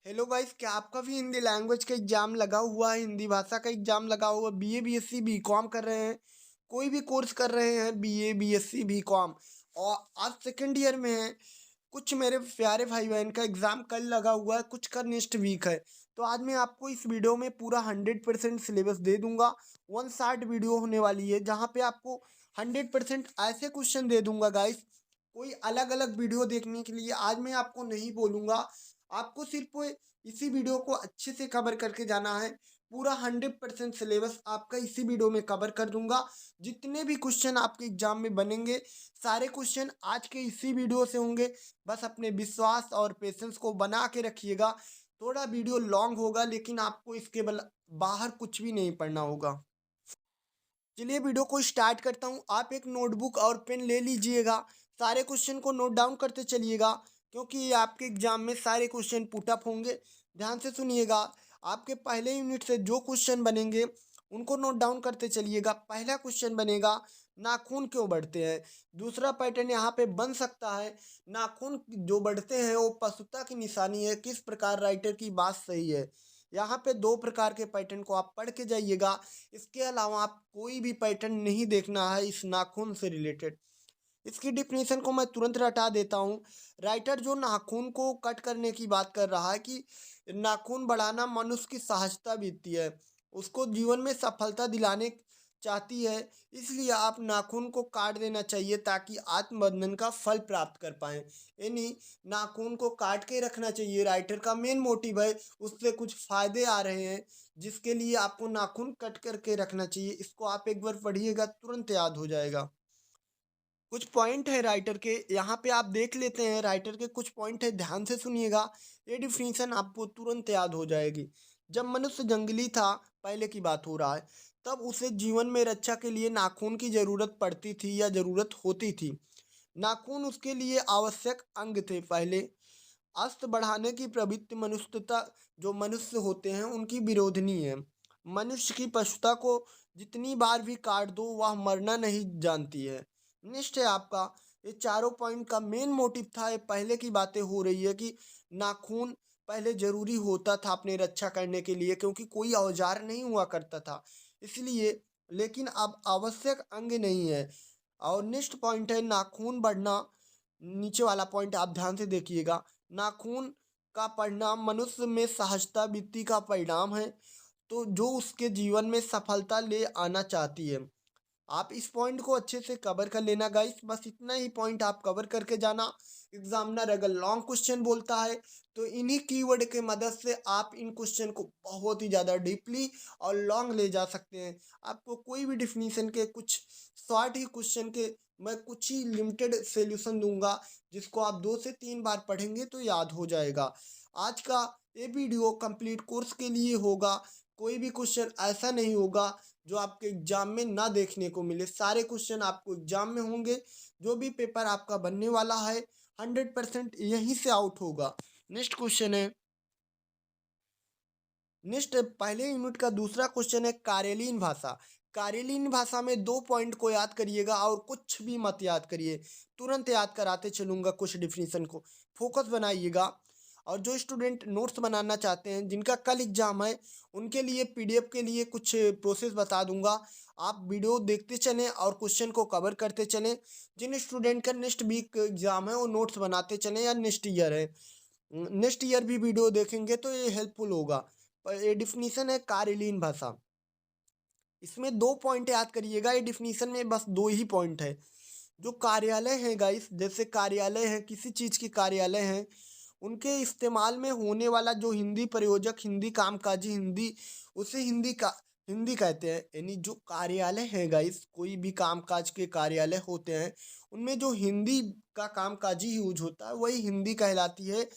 Hello guys, क्या आपका भी हिंदी लैंग्वेज का एग्जाम लगा हुआ है? हिंदी भाषा का एग्जाम लगा हुआ है? बीए बीएससी बीकॉम कर रहे हैं, कोई भी कोर्स कर रहे हैं, बीए बीएससी बीकॉम और आज सेकंड ईयर में है। कुछ मेरे प्यारे भाई बहन का एग्जाम कल लगा हुआ है, कुछ का नेक्स्ट वीक है। तो आज मैं आपको इस वीडियो में पूरा 100% सिलेबस दे दूंगा। वन शार्ट वीडियो होने वाली है जहाँ पे आपको 100% ऐसे क्वेश्चन दे दूंगा गाइस। कोई अलग अलग वीडियो देखने के लिए आज मैं आपको नहीं बोलूंगा। आपको सिर्फ इसी वीडियो को अच्छे से कवर करके जाना है। पूरा 100% सिलेबस आपका इसी वीडियो में कवर कर दूंगा। जितने भी क्वेश्चन आपके एग्जाम में बनेंगे, सारे क्वेश्चन आज के इसी वीडियो से होंगे। बस अपने विश्वास और पेशेंस को बना के रखिएगा। थोड़ा वीडियो लॉन्ग होगा लेकिन आपको इसके बाहर कुछ भी नहीं पढ़ना होगा। चलिए वीडियो को स्टार्ट करता हूँ। आप एक नोटबुक और पेन ले लीजिएगा। सारे क्वेश्चन को नोट डाउन करते चलिएगा क्योंकि ये आपके एग्जाम में सारे क्वेश्चन पुटअप होंगे। ध्यान से सुनिएगा। आपके पहले यूनिट से जो क्वेश्चन बनेंगे उनको नोट डाउन करते चलिएगा। पहला क्वेश्चन बनेगा, नाखून क्यों बढ़ते हैं? दूसरा पैटर्न यहाँ पे बन सकता है, नाखून जो बढ़ते हैं वो पशुता की निशानी है, किस प्रकार राइटर की बात सही है। यहाँ पे दो प्रकार के पैटर्न को आप पढ़ के जाइएगा। इसके अलावा आप कोई भी पैटर्न नहीं देखना है इस नाखून से रिलेटेड। इसकी डिफिनीशन को मैं तुरंत हटा देता हूँ। राइटर जो नाखून को कट करने की बात कर रहा है कि नाखून बढ़ाना मनुष्य की सहजता बीतती है, उसको जीवन में सफलता दिलाने चाहती है, इसलिए आप नाखून को काट देना चाहिए ताकि आत्मबंधन का फल प्राप्त कर पाए। यानी नाखून को काट के रखना चाहिए। राइटर का मेन मोटिव है उससे कुछ फायदे आ रहे हैं जिसके लिए आपको नाखून कट करके रखना चाहिए। इसको आप एक बार पढ़िएगा, तुरंत याद हो जाएगा। कुछ पॉइंट है राइटर के, यहाँ पे आप देख लेते हैं। राइटर के कुछ पॉइंट है, ध्यान से सुनिएगा। ये डिफिनीशन आपको तुरंत याद हो जाएगी। जब मनुष्य जंगली था, पहले की बात हो रहा है, तब उसे जीवन में रक्षा के लिए नाखून की जरूरत पड़ती थी या जरूरत होती थी। नाखून उसके लिए आवश्यक अंग थे। पहले अस्त बढ़ाने की प्रवृत्ति मनुष्यता जो मनुष्य होते हैं उनकी विरोधनी है। मनुष्य की पशुता को जितनी बार भी काट दो वह मरना नहीं जानती है। निष्ठ है आपका। ये चारों पॉइंट का मेन मोटिव था। ये पहले की बातें हो रही है कि नाखून पहले जरूरी होता था अपने रक्षा करने के लिए क्योंकि कोई औजार नहीं हुआ करता था इसलिए, लेकिन अब आवश्यक अंग नहीं है। और नेक्स्ट पॉइंट है नाखून बढ़ना। नीचे वाला पॉइंट आप ध्यान से देखिएगा। नाखून का परिणाम मनुष्य में सहजता वृत्ति का परिणाम है, तो जो उसके जीवन में सफलता ले आना चाहती है। आप इस पॉइंट को अच्छे से कवर कर लेना गाइस। बस इतना ही पॉइंट आप कवर करके जाना। एग्जामिनर अगर लॉन्ग क्वेश्चन बोलता है तो इन्हीं कीवर्ड के मदद से आप इन क्वेश्चन को बहुत ही ज़्यादा डीपली और लॉन्ग ले जा सकते हैं। आपको कोई भी डिफिनीशन के कुछ शॉर्ट ही क्वेश्चन के मैं कुछ ही लिमिटेड सॉल्यूशन दूंगा जिसको आप 2 से 3 बार पढ़ेंगे तो याद हो जाएगा। आज का ये वीडियो कंप्लीट कोर्स के लिए होगा। कोई भी क्वेश्चन ऐसा नहीं होगा जो आपके एग्जाम में ना देखने को मिले। सारे क्वेश्चन आपको एग्जाम में होंगे। जो भी पेपर आपका बनने वाला है 100% यहीं से आउट होगा। नेक्स्ट क्वेश्चन है। नेक्स्ट पहले यूनिट का दूसरा क्वेश्चन है कार्यालीन भाषा। कार्यालीन भाषा में 2 पॉइंट को याद करिएगा और कुछ भी मत याद करिए। तुरंत याद कराते चलूंगा कुछ डिफिनीशन को। फोकस बनाइएगा। और जो स्टूडेंट नोट्स बनाना चाहते हैं जिनका कल एग्जाम है उनके लिए पीडीएफ के लिए कुछ प्रोसेस बता दूंगा। आप वीडियो देखते चलें और क्वेश्चन को कवर करते चलें। जिन स्टूडेंट का नेक्स्ट वीक एग्जाम है वो नोट्स बनाते चलें या नेक्स्ट ईयर है, नेक्स्ट ईयर भी वीडियो देखेंगे तो ये हेल्पफुल होगा। पर ये डिफिनीशन है कार्यलीन भाषा। इसमें 2 पॉइंट याद करिएगा। ये डिफिनीशन में बस 2 ही पॉइंट है। जो कार्यालय है गाइस, जैसे कार्यालय है, किसी चीज़ की कार्यालय है, उनके इस्तेमाल में होने वाला जो हिंदी प्रयोजक, हिंदी कामकाजी हिंदी, उसे हिंदी कहते हैं। यानी जो कार्यालय है गाइस, कोई भी कामकाज के कार्यालय होते हैं उनमें जो हिंदी का कामकाजी यूज होता है वही हिंदी कहलाती है।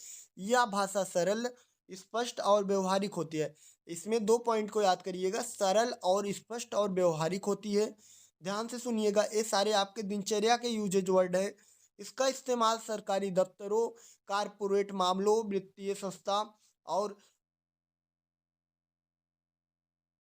यह भाषा सरल, स्पष्ट और व्यवहारिक होती है। इसमें 2 पॉइंट को याद करिएगा, सरल और स्पष्ट और व्यवहारिक होती है। ध्यान से सुनिएगा, ये सारे आपके दिनचर्या के यूजेज वर्ड है। इसका इस्तेमाल सरकारी दफ्तरों, कारपोरेट मामलों, वित्तीय संस्था और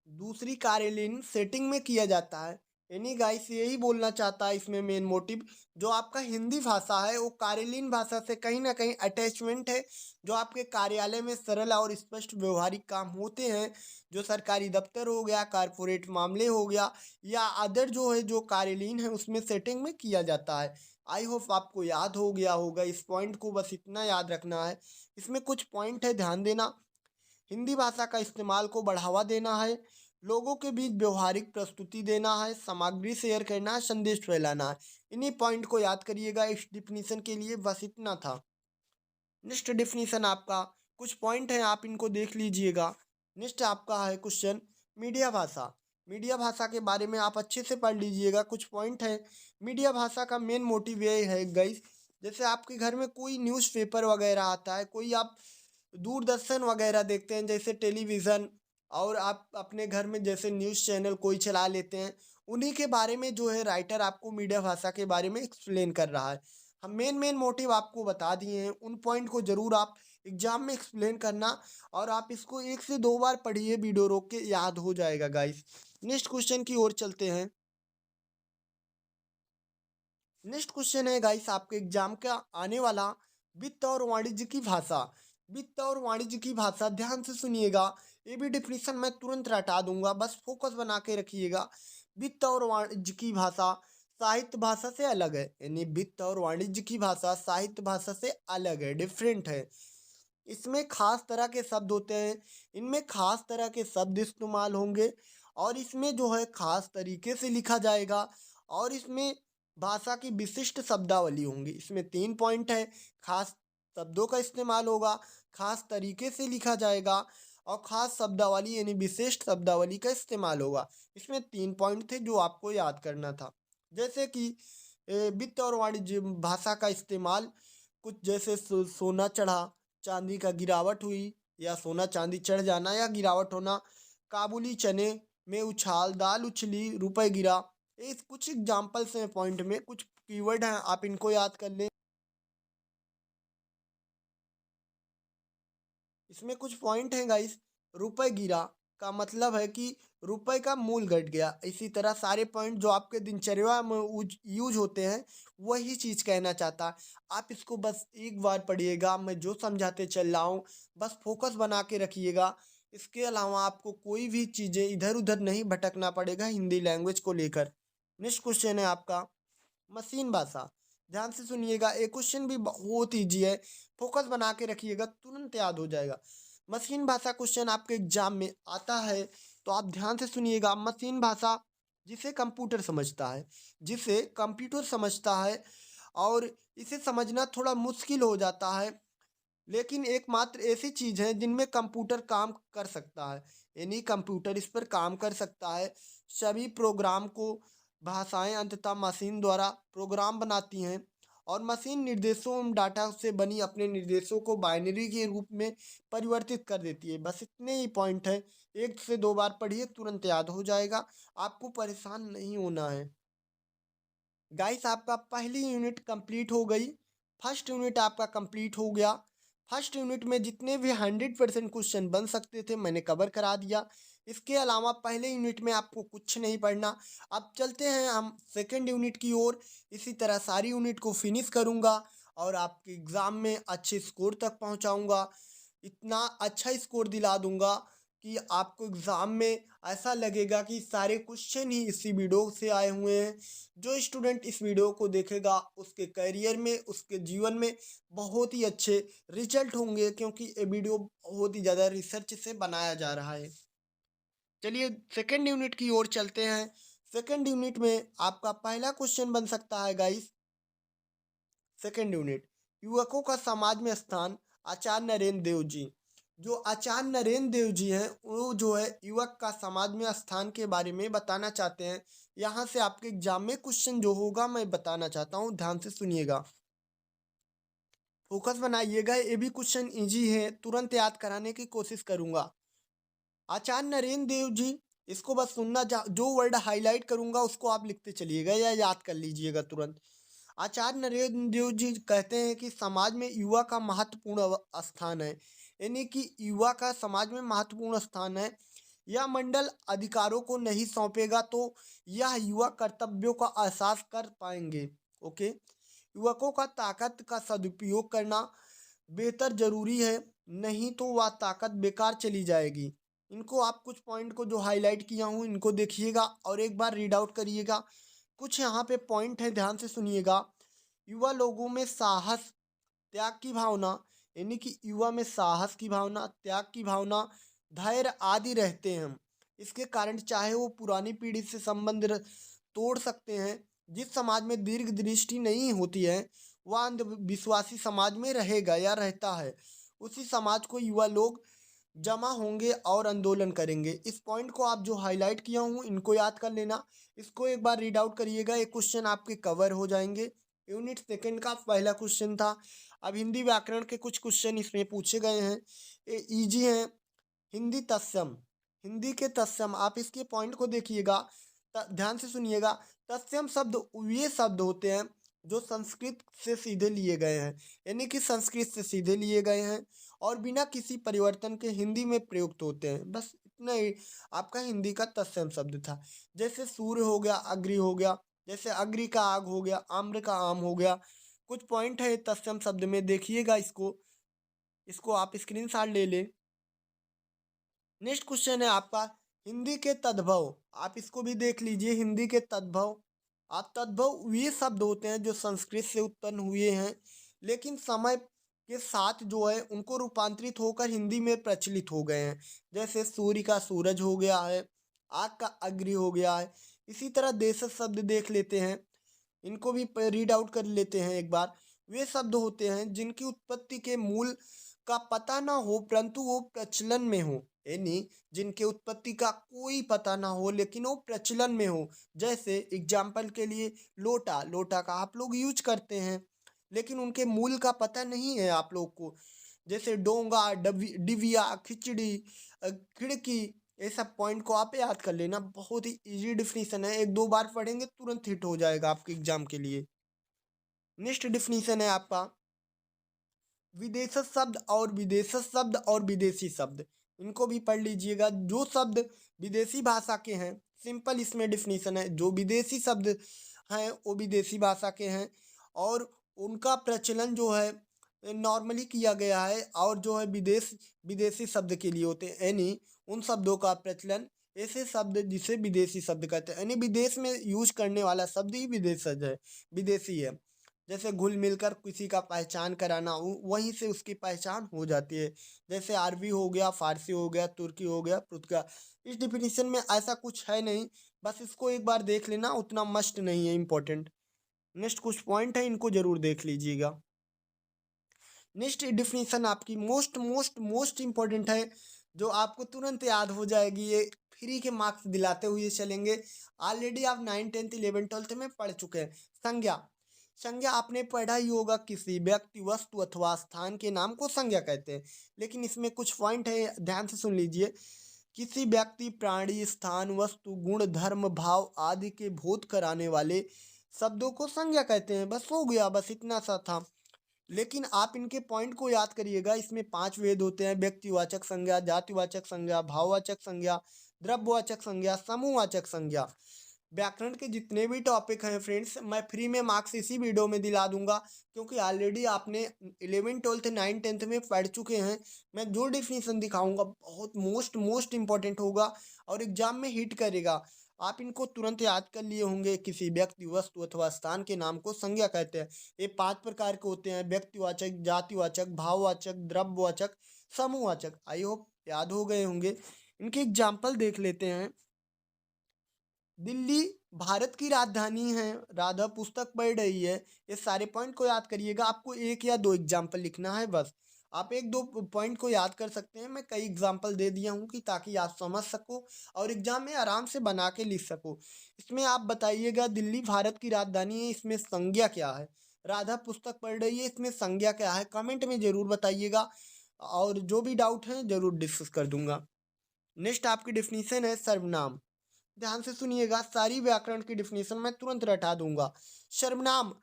दूसरी कार्यालयीन सेटिंग में किया जाता है। यानी गाइस यही बोलना चाहता है इसमें मेन मोटिव, जो आपका हिंदी भाषा है वो कार्यालयीन भाषा से कहीं ना कहीं अटैचमेंट है। जो आपके कार्यालय में सरल और स्पष्ट व्यवहारिक काम होते हैं, जो सरकारी दफ्तर हो गया, कारपोरेट मामले हो गया, या अदर जो है जो कार्यालयीन है उसमें सेटिंग में किया जाता है। आई होप आपको याद हो गया होगा इस पॉइंट को, बस इतना याद रखना है। इसमें कुछ पॉइंट है, ध्यान देना। हिंदी भाषा का इस्तेमाल को बढ़ावा देना है, लोगों के बीच व्यवहारिक प्रस्तुति देना है, सामग्री शेयर करना है, संदेश फैलाना है। इन्हीं पॉइंट को याद करिएगा इस डिफिनीशन के लिए, बस इतना था। नेक्स्ट डिफिनीशन आपका कुछ पॉइंट है, आप इनको देख लीजिएगा। नेक्स्ट आपका है क्वेश्चन मीडिया भाषा। मीडिया भाषा के बारे में आप अच्छे से पढ़ लीजिएगा, कुछ पॉइंट है। मीडिया भाषा का मेन मोटिव ये है गाइस, जैसे आपके घर में कोई न्यूज़पेपर वगैरह आता है, कोई आप दूरदर्शन वगैरह देखते हैं जैसे टेलीविज़न, और आप अपने घर में जैसे न्यूज़ चैनल कोई चला लेते हैं, उन्हीं के बारे में जो है राइटर आपको मीडिया भाषा के बारे में एक्सप्लेन कर रहा है। हम मेन मेन मोटिव आपको बता दिए हैं, उन पॉइंट को ज़रूर आप एग्जाम में एक्सप्लेन करना, और आप इसको 1 से 2 बार पढ़िए, वीडियो रोक के, याद हो जाएगा गाइस। नेक्स्ट क्वेश्चन की ओर चलते हैं। नेक्स्ट क्वेश्चन है गाइस आपके एग्जाम का आने वाला, वित्त और वाणिज्य की भाषा। वित्त और वाणिज्य की भाषा, ध्यान से सुनिएगा, ये भी डिफिनीशन मैं तुरंत रटा दूंगा, बस फोकस बना के रखिएगा। वित्त और वाणिज्य की भाषा साहित्य भाषा से अलग है, यानी वित्त और वाणिज्य की भाषा साहित्य भाषा से अलग है, डिफरेंट है। इसमें खास तरह के शब्द होते हैं, इनमें खास तरह के शब्द इस्तेमाल होंगे, और इसमें जो है खास तरीके से लिखा जाएगा, और इसमें भाषा की विशिष्ट शब्दावली होंगी। इसमें 3 पॉइंट है, खास शब्दों का इस्तेमाल होगा, खास तरीके से लिखा जाएगा, और खास शब्दावली यानी विशिष्ट शब्दावली का इस्तेमाल होगा। इसमें 3 पॉइंट थे जो आपको याद करना था, जैसे कि वित्त और वाणिज्य भाषा का इस्तेमाल, कुछ जैसे सोना चढ़ा, चांदी का गिरावट हुई, या सोना चांदी चढ़ जाना या गिरावट होना, काबुली चने में उछाल, दाल उछली, रुपए गिरा। ये कुछ एग्जाम्पल्स हैं, पॉइंट में कुछ कीवर्ड हैं, आप इनको याद कर लें। इसमें कुछ पॉइंट हैं गाइस। रुपए गिरा का मतलब है कि रुपए का मूल घट गया। इसी तरह सारे पॉइंट जो आपके दिनचर्या में यूज होते हैं, वही चीज़ कहना चाहता है। आप इसको बस एक बार पढ़िएगा, मैं जो समझाते चल रहा हूँ बस फोकस बना के रखिएगा। इसके अलावा आपको कोई भी चीज़ें इधर उधर नहीं भटकना पड़ेगा हिंदी लैंग्वेज को लेकर। नेक्स्ट क्वेश्चन है आपका मशीन भाषा। ध्यान से सुनिएगा, एक क्वेश्चन भी बहुत ईजी है, फोकस बना के रखिएगा, तुरंत याद हो जाएगा। मशीन भाषा क्वेश्चन आपके एग्जाम में आता है, तो आप ध्यान से सुनिएगा। मशीन भाषा जिसे कंप्यूटर समझता है, जिसे कंप्यूटर समझता है, और इसे समझना थोड़ा मुश्किल हो जाता है, लेकिन एकमात्र ऐसी चीज़ है जिनमें कंप्यूटर काम कर सकता है, यानी कंप्यूटर इस पर काम कर सकता है। सभी प्रोग्राम को भाषाएं अंततः मशीन द्वारा प्रोग्राम बनाती हैं, और मशीन निर्देशों एवं डाटा से बनी अपने निर्देशों को बाइनरी के रूप में परिवर्तित कर देती है। बस इतने ही पॉइंट है, 1 से 2 बार पढ़िए, तुरंत याद हो जाएगा, आपको परेशान नहीं होना है। गाइस आपका पहली यूनिट कंप्लीट हो गई, फर्स्ट यूनिट आपका कंप्लीट हो गया। फर्स्ट यूनिट में जितने भी 100% क्वेश्चन बन सकते थे मैंने कवर करा दिया। इसके अलावा पहले यूनिट में आपको कुछ नहीं पढ़ना। अब चलते हैं हम सेकंड यूनिट की ओर। इसी तरह सारी यूनिट को फिनिश करूँगा, और आपके एग्ज़ाम में अच्छे स्कोर तक पहुँचाऊँगा। इतना अच्छा स्कोर दिला दूंगा कि आपको एग्ज़ाम में ऐसा लगेगा कि सारे क्वेश्चन ही इसी वीडियो से आए हुए हैं। जो स्टूडेंट इस वीडियो को देखेगा उसके करियर में, उसके जीवन में बहुत ही अच्छे रिजल्ट होंगे, क्योंकि ये वीडियो बहुत ही ज़्यादा रिसर्च से बनाया जा रहा है। चलिए सेकंड यूनिट की ओर चलते हैं। सेकंड यूनिट में आपका पहला क्वेश्चन बन सकता है गाइस। सेकंड यूनिट, युवकों का समाज में स्थान, आचार्य नरेंद्र देव जी। जो आचार्य नरेंद्र देव जी हैं, वो जो है युवक का समाज में स्थान के बारे में बताना चाहते हैं। यहाँ से आपके एग्जाम में क्वेश्चन जो होगा मैं बताना चाहता हूँ, ध्यान से सुनिएगा, फोकस बनाइएगा। ये भी क्वेश्चन इजी है, तुरंत याद कराने की कोशिश करूंगा। आचार्य नरेंद्र देव जी, इसको बस सुनना, जो वर्ड हाईलाइट करूंगा उसको आप लिखते चलिएगा या याद कर लीजिएगा तुरंत। आचार्य नरेंद्र देव जी कहते हैं कि समाज में युवा का महत्वपूर्ण स्थान है, यानी कि युवा का समाज में महत्वपूर्ण स्थान है। यह मंडल अधिकारों को नहीं सौंपेगा तो यह युवा कर्तव्यों का एहसास कर पाएंगे। ओके, युवकों का ताकत का सदुपयोग करना बेहतर जरूरी है, नहीं तो वह ताकत बेकार चली जाएगी। इनको आप कुछ पॉइंट को जो हाईलाइट किया हूँ इनको देखिएगा और एक बार रीड आउट करिएगा। कुछ यहाँ पे पॉइंट है, ध्यान से सुनिएगा। युवा लोगों में साहस, त्याग की भावना, यानी कि युवा में साहस की भावना, त्याग की भावना, धैर्य आदि रहते हैं। इसके कारण चाहे वो पुरानी पीढ़ी से संबंध तोड़ सकते हैं। जिस समाज में दीर्घ दृष्टि नहीं होती है वह अंधविश्वासी समाज में रहेगा या रहता है। उसी समाज को युवा लोग जमा होंगे और आंदोलन करेंगे। इस पॉइंट को आप जो हाईलाइट किया हूँ इनको याद कर लेना। इसको एक बार रीड आउट करिएगा, एक क्वेश्चन आपके कवर हो जाएंगे। यूनिट सेकंड का पहला क्वेश्चन था। अब हिंदी व्याकरण के कुछ क्वेश्चन इसमें पूछे गए हैं, ये इजी हैं। हिंदी तत्सम, हिंदी के तत्सम, आप इसके पॉइंट को देखिएगा, ध्यान से सुनिएगा। तत्सम शब्द वे शब्द होते हैं जो संस्कृत से सीधे लिए गए हैं, यानी कि संस्कृत से सीधे लिए गए हैं और बिना किसी परिवर्तन के हिंदी में प्रयुक्त होते हैं। बस इतना ही आपका हिंदी का तत्सम शब्द था। जैसे सूर्य हो गया, अग्नि हो गया, जैसे अग्नि का आग हो गया, आम्र का आम हो गया। कुछ पॉइंट है तत्सम शब्द में, देखिएगा इसको, इसको आप स्क्रीनशॉट ले ले। नेक्स्ट क्वेश्चन है आपका हिंदी के तद्भव, आप इसको भी देख लीजिए। हिंदी के तद्भव, आप तद्भव वे शब्द होते हैं जो संस्कृत से उत्पन्न हुए हैं लेकिन समय के साथ जो है उनको रूपांतरित होकर हिंदी में प्रचलित हो गए हैं। जैसे सूर्य का सूरज हो गया है, आग का अग्नि हो गया है। इसी तरह देशज शब्द देख लेते हैं, इनको भी रीड आउट कर लेते हैं एक बार। वे शब्द होते हैं जिनकी उत्पत्ति के मूल का पता ना हो परंतु वो प्रचलन में हो, यानी जिनके उत्पत्ति का कोई पता ना हो लेकिन वो प्रचलन में हो। जैसे एग्जाम्पल के लिए लोटा, लोटा का आप लोग यूज करते हैं लेकिन उनके मूल का पता नहीं है आप लोग को। जैसे डोंगा, डिविया, खिचड़ी, खिड़की, ये सब पॉइंट को आप याद कर लेना। बहुत ही इजी डिफिनीशन है, एक दो बार पढ़ेंगे तुरंत हिट हो जाएगा आपके एग्जाम के लिए। नेक्स्ट डिफिनीशन है आपका विदेश शब्द और विदेश शब्द और विदेशी शब्द, इनको भी पढ़ लीजिएगा। जो शब्द विदेशी भाषा के हैं, सिंपल इसमें डिफिनीशन है, जो विदेशी शब्द हैं वो विदेशी भाषा के हैं और उनका प्रचलन जो है नॉर्मली किया गया है, और जो है विदेशी शब्द के लिए होते हैं, यानी उन शब्दों का प्रचलन ऐसे शब्द जिसे विदेशी शब्द कहते हैं, यानी विदेश में यूज करने वाला शब्द ही विदेशज है, विदेशी है। जैसे घुल मिलकर किसी का पहचान कराना, वहीं से उसकी पहचान हो जाती है। जैसे अरबी हो गया, फारसी हो गया, तुर्की हो गया, पुर्तगाल। इस डिफिनीशन में ऐसा कुछ है नहीं, बस इसको एक बार देख लेना, उतना मस्ट नहीं है, इम्पोर्टेंट। नेक्स्ट कुछ पॉइंट है, इनको जरूर देख लीजिएगा। नेक्स्ट डिफिनीशन आपकी मोस्ट मोस्ट मोस्ट इंपॉर्टेंट है, जो आपको तुरंत याद हो जाएगी। ये फ्री के मार्क्स दिलाते हुए चलेंगे। ऑलरेडी आप 9, 10, 11, 12 में पढ़ चुके हैं। संज्ञा, संज्ञा आपने पढ़ा ही होगा, किसी व्यक्ति, वस्तु अथवा स्थान के नाम को संज्ञा कहते हैं। लेकिन इसमें कुछ पॉइंट है, ध्यान से सुन लीजिए। किसी व्यक्ति, प्राणी, स्थान, वस्तु, गुण, धर्म, भाव आदि के बोध कराने वाले शब्दों को संज्ञा कहते हैं। बस हो गया, बस इतना सा था। लेकिन आप इनके पॉइंट को याद करिएगा। इसमें 5 वेद होते हैं: व्यक्तिवाचक संज्ञा, जातिवाचक संज्ञा, भाववाचक संज्ञा, द्रव्यवाचक संज्ञा, समूहवाचक संज्ञा। व्याकरण के जितने भी टॉपिक हैं फ्रेंड्स, मैं फ्री में मार्क्स इसी वीडियो में दिला दूंगा, क्योंकि ऑलरेडी आपने 11, 12, 9, 10 में पढ़ चुके हैं। मैं जो डिफिनीशन दिखाऊंगा बहुत मोस्ट मोस्ट इंपॉर्टेंट होगा और एग्जाम में हिट करेगा। आप इनको तुरंत याद कर लिए होंगे। किसी व्यक्ति, वस्तु अथवा स्थान के नाम को संज्ञा कहते हैं। ये 5 प्रकार के होते हैं: व्यक्तिवाचक, जातिवाचक, भाववाचक, द्रव्यवाचक, समूहवाचक। आई होप याद हो गए होंगे। इनके एग्जाम्पल देख लेते हैं। दिल्ली भारत की राजधानी है, राधा पुस्तक पढ़ रही है। ये सारे पॉइंट को याद करिएगा। आपको एक या दो एग्जाम्पल लिखना है बस। आप एक दो पॉइंट को याद कर सकते हैं, मैं कई एग्जाम्पल दे दिया हूँ कि ताकि आप समझ सको और एग्जाम में आराम से बना के लिख सको। इसमें आप बताइएगा दिल्ली भारत की राजधानी है, इसमें संज्ञा क्या है। राधा पुस्तक पढ़ रही है, इसमें संज्ञा क्या है, कमेंट में जरूर बताइएगा और जो भी डाउट है जरूर डिस्कस कर दूंगा। नेक्स्ट आपकी डिफिनीशन है सर्वनाम। ध्यान से सुनिएगा, सारी व्याकरण की डिफिनीशन मैं तुरंत रटा दूंगा। सर्वनाम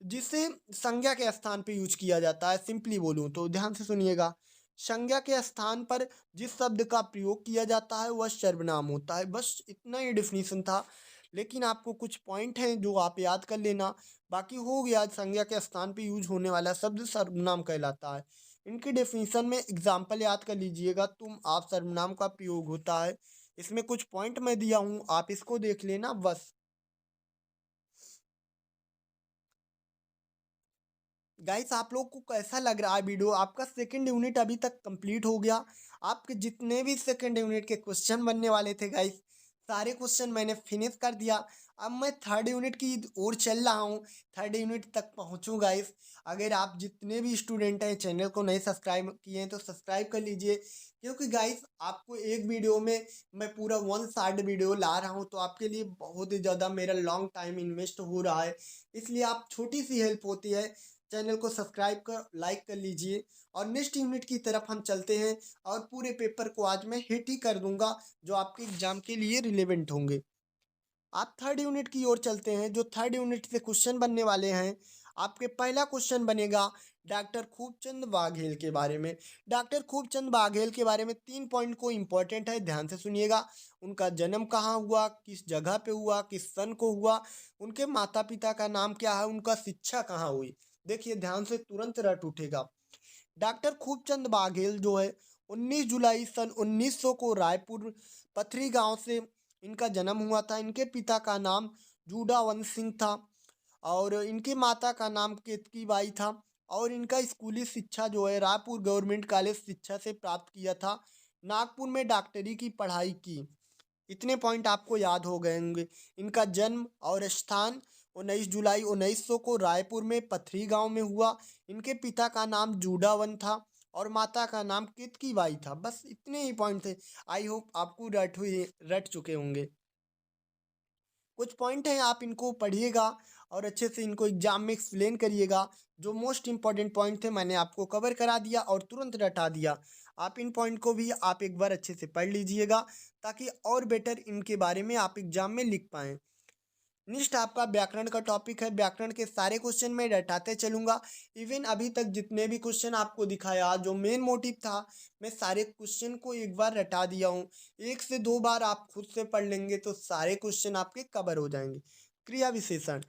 जिसे संज्ञा के स्थान पे यूज किया जाता है, सिंपली बोलूं तो ध्यान से सुनिएगा। संज्ञा के स्थान पर जिस शब्द का प्रयोग किया जाता है वह सर्वनाम होता है। बस इतना ही डेफिनेशन था, लेकिन आपको कुछ पॉइंट हैं जो आप याद कर लेना। बाकी हो गया, संज्ञा के स्थान पे यूज होने वाला शब्द सर्वनाम कहलाता है। इनकी डेफिनेशन में एग्जाम्पल याद कर लीजिएगा। तुम, आप सर्वनाम का प्रयोग होता है। इसमें कुछ पॉइंट मैं दिया हूँ, आप इसको देख लेना बस। गाइस, आप लोग को कैसा लग रहा है वीडियो? आपका सेकंड यूनिट अभी तक कंप्लीट हो गया। आपके जितने भी सेकंड यूनिट के क्वेश्चन बनने वाले थे गाइस, सारे क्वेश्चन मैंने फिनिश कर दिया। अब मैं थर्ड यूनिट की ओर चल रहा हूँ, थर्ड यूनिट तक पहुँचूँ गाइस। अगर आप जितने भी स्टूडेंट हैं चैनल को नहीं सब्सक्राइब किए हैं तो सब्सक्राइब कर लीजिए, क्योंकि गाइस आपको एक वीडियो में मैं पूरा वन साइड वीडियो ला रहा हूँ, तो आपके लिए बहुत ही ज़्यादा मेरा लॉन्ग टाइम इन्वेस्ट हो रहा है। इसलिए आप छोटी सी हेल्प होती है, चैनल को सब्सक्राइब कर लाइक कर लीजिए। और नेक्स्ट यूनिट की तरफ हम चलते हैं, और पूरे पेपर को आज मैं हिट ही कर दूंगा जो आपके एग्जाम के लिए रिलेवेंट होंगे। आप थर्ड यूनिट की ओर चलते हैं, जो थर्ड यूनिट से क्वेश्चन बनने वाले हैं। आपके पहला क्वेश्चन बनेगा डॉक्टर खूबचंद बाघेल के बारे में। डॉक्टर खूबचंद बाघेल के बारे में 3 पॉइंट को इम्पोर्टेंट है, ध्यान से सुनिएगा। उनका जन्म कहाँ हुआ, किस जगह पे हुआ, किस सन को हुआ, उनके माता पिता का नाम क्या है, उनका शिक्षा कहाँ हुई। देखिए ध्यान से, तुरंत रट उठेगा। डॉक्टर खूबचंद बाघेल जो है 19 जुलाई सन 1900 को रायपुर पथरी गांव से इनका जन्म हुआ था। इनके पिता का नाम जूडावंत सिंह था, और इनकी माता का नाम केतकी बाई था। और इनका स्कूली शिक्षा जो है रायपुर गवर्नमेंट कॉलेज शिक्षा से प्राप्त किया था। नागपुर में डॉक्टरी की पढ़ाई की। इतने पॉइंट आपको याद हो गए होंगे। इनका जन्म और स्थान 19 जुलाई 1900 को रायपुर में पथरी गांव में हुआ। इनके पिता का नाम जूडावन था और माता का नाम केतकी बाई था। बस इतने ही पॉइंट थे। आई होप आपको रट चुके होंगे। कुछ पॉइंट हैं, आप इनको पढ़िएगा और अच्छे से इनको एग्जाम में एक्सप्लेन करिएगा। जो मोस्ट इंपॉर्टेंट पॉइंट थे मैंने आपको कवर करा दिया और तुरंत रटा दिया। आप इन पॉइंट को भी आप एक बार अच्छे से पढ़ लीजिएगा, ताकि और बेटर इनके बारे में आप एग्जाम में लिख पाएँ। नेक्स्ट आपका व्याकरण का टॉपिक है। व्याकरण के सारे क्वेश्चन मैं रटाते चलूंगा। इवन अभी तक जितने भी क्वेश्चन आपको दिखाया, जो मेन मोटिव था, मैं सारे क्वेश्चन को एक बार रटा दिया हूँ। 1 से 2 बार आप खुद से पढ़ लेंगे तो सारे क्वेश्चन आपके कवर हो जाएंगे। क्रिया विशेषण।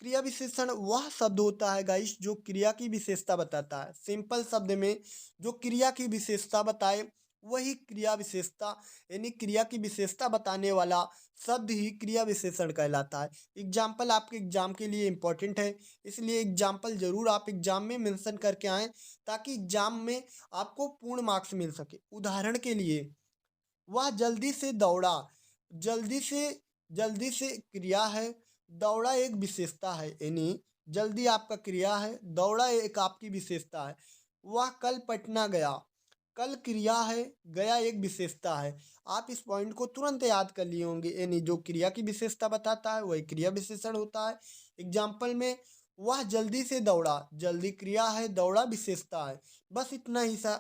क्रिया विशेषण वह शब्द होता है गाइस जो क्रिया की विशेषता बताता है। सिंपल शब्द में जो क्रिया की विशेषता बताए वही क्रिया विशेषता, यानी क्रिया की विशेषता बताने वाला शब्द ही क्रिया विशेषण कहलाता है। एग्जाम्पल आपके एग्जाम के लिए इम्पोर्टेंट है, इसलिए एग्जाम्पल जरूर आप एग्जाम में मेंशन करके आएँ, ताकि एग्जाम में आपको पूर्ण मार्क्स मिल सके। उदाहरण के लिए, वह जल्दी से दौड़ा। जल्दी से, जल्दी से क्रिया है, दौड़ा एक विशेषता है, यानी जल्दी आपका क्रिया है, दौड़ा एक आपकी विशेषता है। वह कल पटना गया। कल क्रिया है, गया एक विशेषता है। आप इस पॉइंट को तुरंत याद कर लिए होंगे, यानी जो क्रिया की विशेषता बताता है वही क्रिया विशेषण होता है। एग्जाम्पल में, वह जल्दी से दौड़ा, जल्दी क्रिया है, दौड़ा विशेषता है। बस इतना ही सा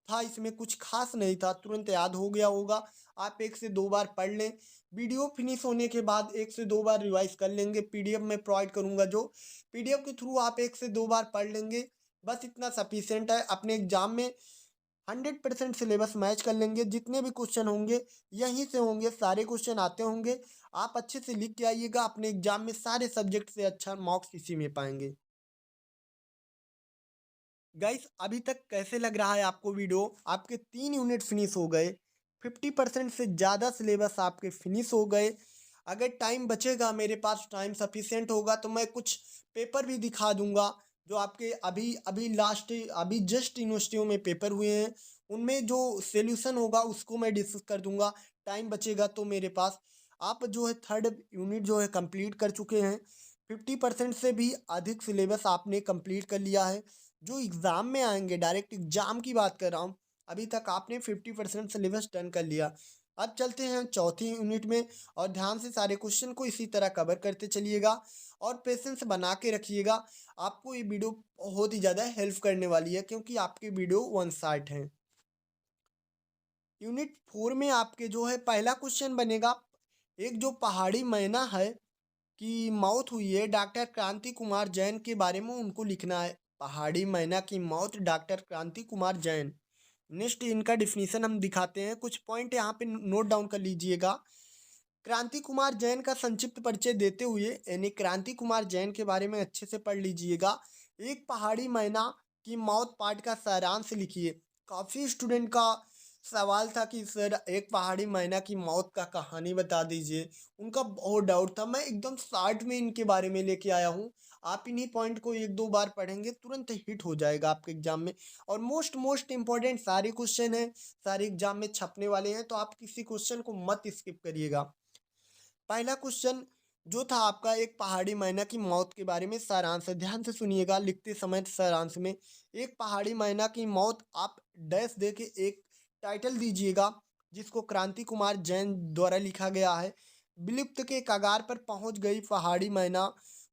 था, इसमें कुछ खास नहीं था, तुरंत याद हो गया होगा। आप 1 से 2 बार पढ़ लें। वीडियो फिनिश होने के बाद 1 से 2 बार रिवाइज कर लेंगे। पीडीएफ में प्रोवाइड करूंगा, जो पीडीएफ के थ्रू आप 1 से 2 बार पढ़ लेंगे। बस इतना सफिशियंट है। अपने एग्जाम में 100% सिलेबस मैच कर लेंगे। जितने भी क्वेश्चन होंगे यहीं से होंगे, सारे क्वेश्चन आते होंगे। आप अच्छे से लिख के आइएगा, अपने एग्जाम में सारे सब्जेक्ट से अच्छा मार्क्स इसी में पाएंगे। गाइस, अभी तक कैसे लग रहा है आपको वीडियो? आपके 3 यूनिट फिनिश हो गए, 50% से ज़्यादा सिलेबस आपके फिनिश हो गए। अगर टाइम बचेगा, मेरे पास टाइम सफिशिएंट होगा, तो मैं कुछ पेपर भी दिखा दूंगा जो आपके अभी अभी लास्ट अभी जस्ट यूनिवर्सिटियों में पेपर हुए हैं। उनमें जो सोल्यूशन होगा उसको मैं डिस्कस कर दूंगा, टाइम बचेगा तो मेरे पास। आप जो है थर्ड यूनिट जो है कंप्लीट कर चुके हैं, 50% से भी अधिक सिलेबस आपने कंप्लीट कर लिया है। जो एग्ज़ाम में आएंगे, डायरेक्ट एग्जाम की बात कर रहा हूँ, अभी तक आपने 50% सिलेबस डन कर लिया। अब चलते हैं चौथी यूनिट में, और ध्यान से सारे क्वेश्चन को इसी तरह कवर करते चलिएगा और पेशेंस बना के रखिएगा। आपको ये वीडियो बहुत ही ज़्यादा हेल्प करने वाली है, क्योंकि आपके वीडियो वन साइड हैं। यूनिट 4 में आपके जो है पहला क्वेश्चन बनेगा, एक जो पहाड़ी मैना है की मौत हुई है डॉक्टर क्रांति कुमार जैन के बारे में उनको लिखना है। पहाड़ी मैना की मौत डॉक्टर क्रांति कुमार जैन, नेक्स्ट इनका डिफिनीशन हम दिखाते हैं, कुछ पॉइंट यहाँ पे नोट डाउन कर लीजिएगा। क्रांति कुमार जैन का संक्षिप्त परिचय देते हुए, यानी क्रांति कुमार जैन के बारे में अच्छे से पढ़ लीजिएगा। एक पहाड़ी मैना की मौत पाठ का सारांश लिखिए। काफ़ी स्टूडेंट का सवाल था कि सर एक पहाड़ी मैना की मौत का कहानी बता दीजिए, उनका बहुत डाउट था। मैं एकदम शॉर्ट में इनके बारे में लेके आया हूँ। आप इन्हीं पॉइंट को एक दो बार पढ़ेंगे तुरंत हिट हो जाएगा आपके एग्जाम में। और मोस्ट मोस्ट इम्पोर्टेंट सारे क्वेश्चन हैं, सारे एग्जाम में छपने वाले हैं, तो आप किसी क्वेश्चन को मत स्किप करिएगा। पहला क्वेश्चन जो था आपका, एक पहाड़ी मैना की मौत के बारे में सारांश है। ध्यान से सुनिएगा लिखते समय सारांश में, एक पहाड़ी मैना की मौत, आप डैश दे के एक टाइटल दीजिएगा जिसको क्रांति कुमार जैन द्वारा लिखा गया है। विलुप्त के कगार पर पहुंच गई पहाड़ी मैना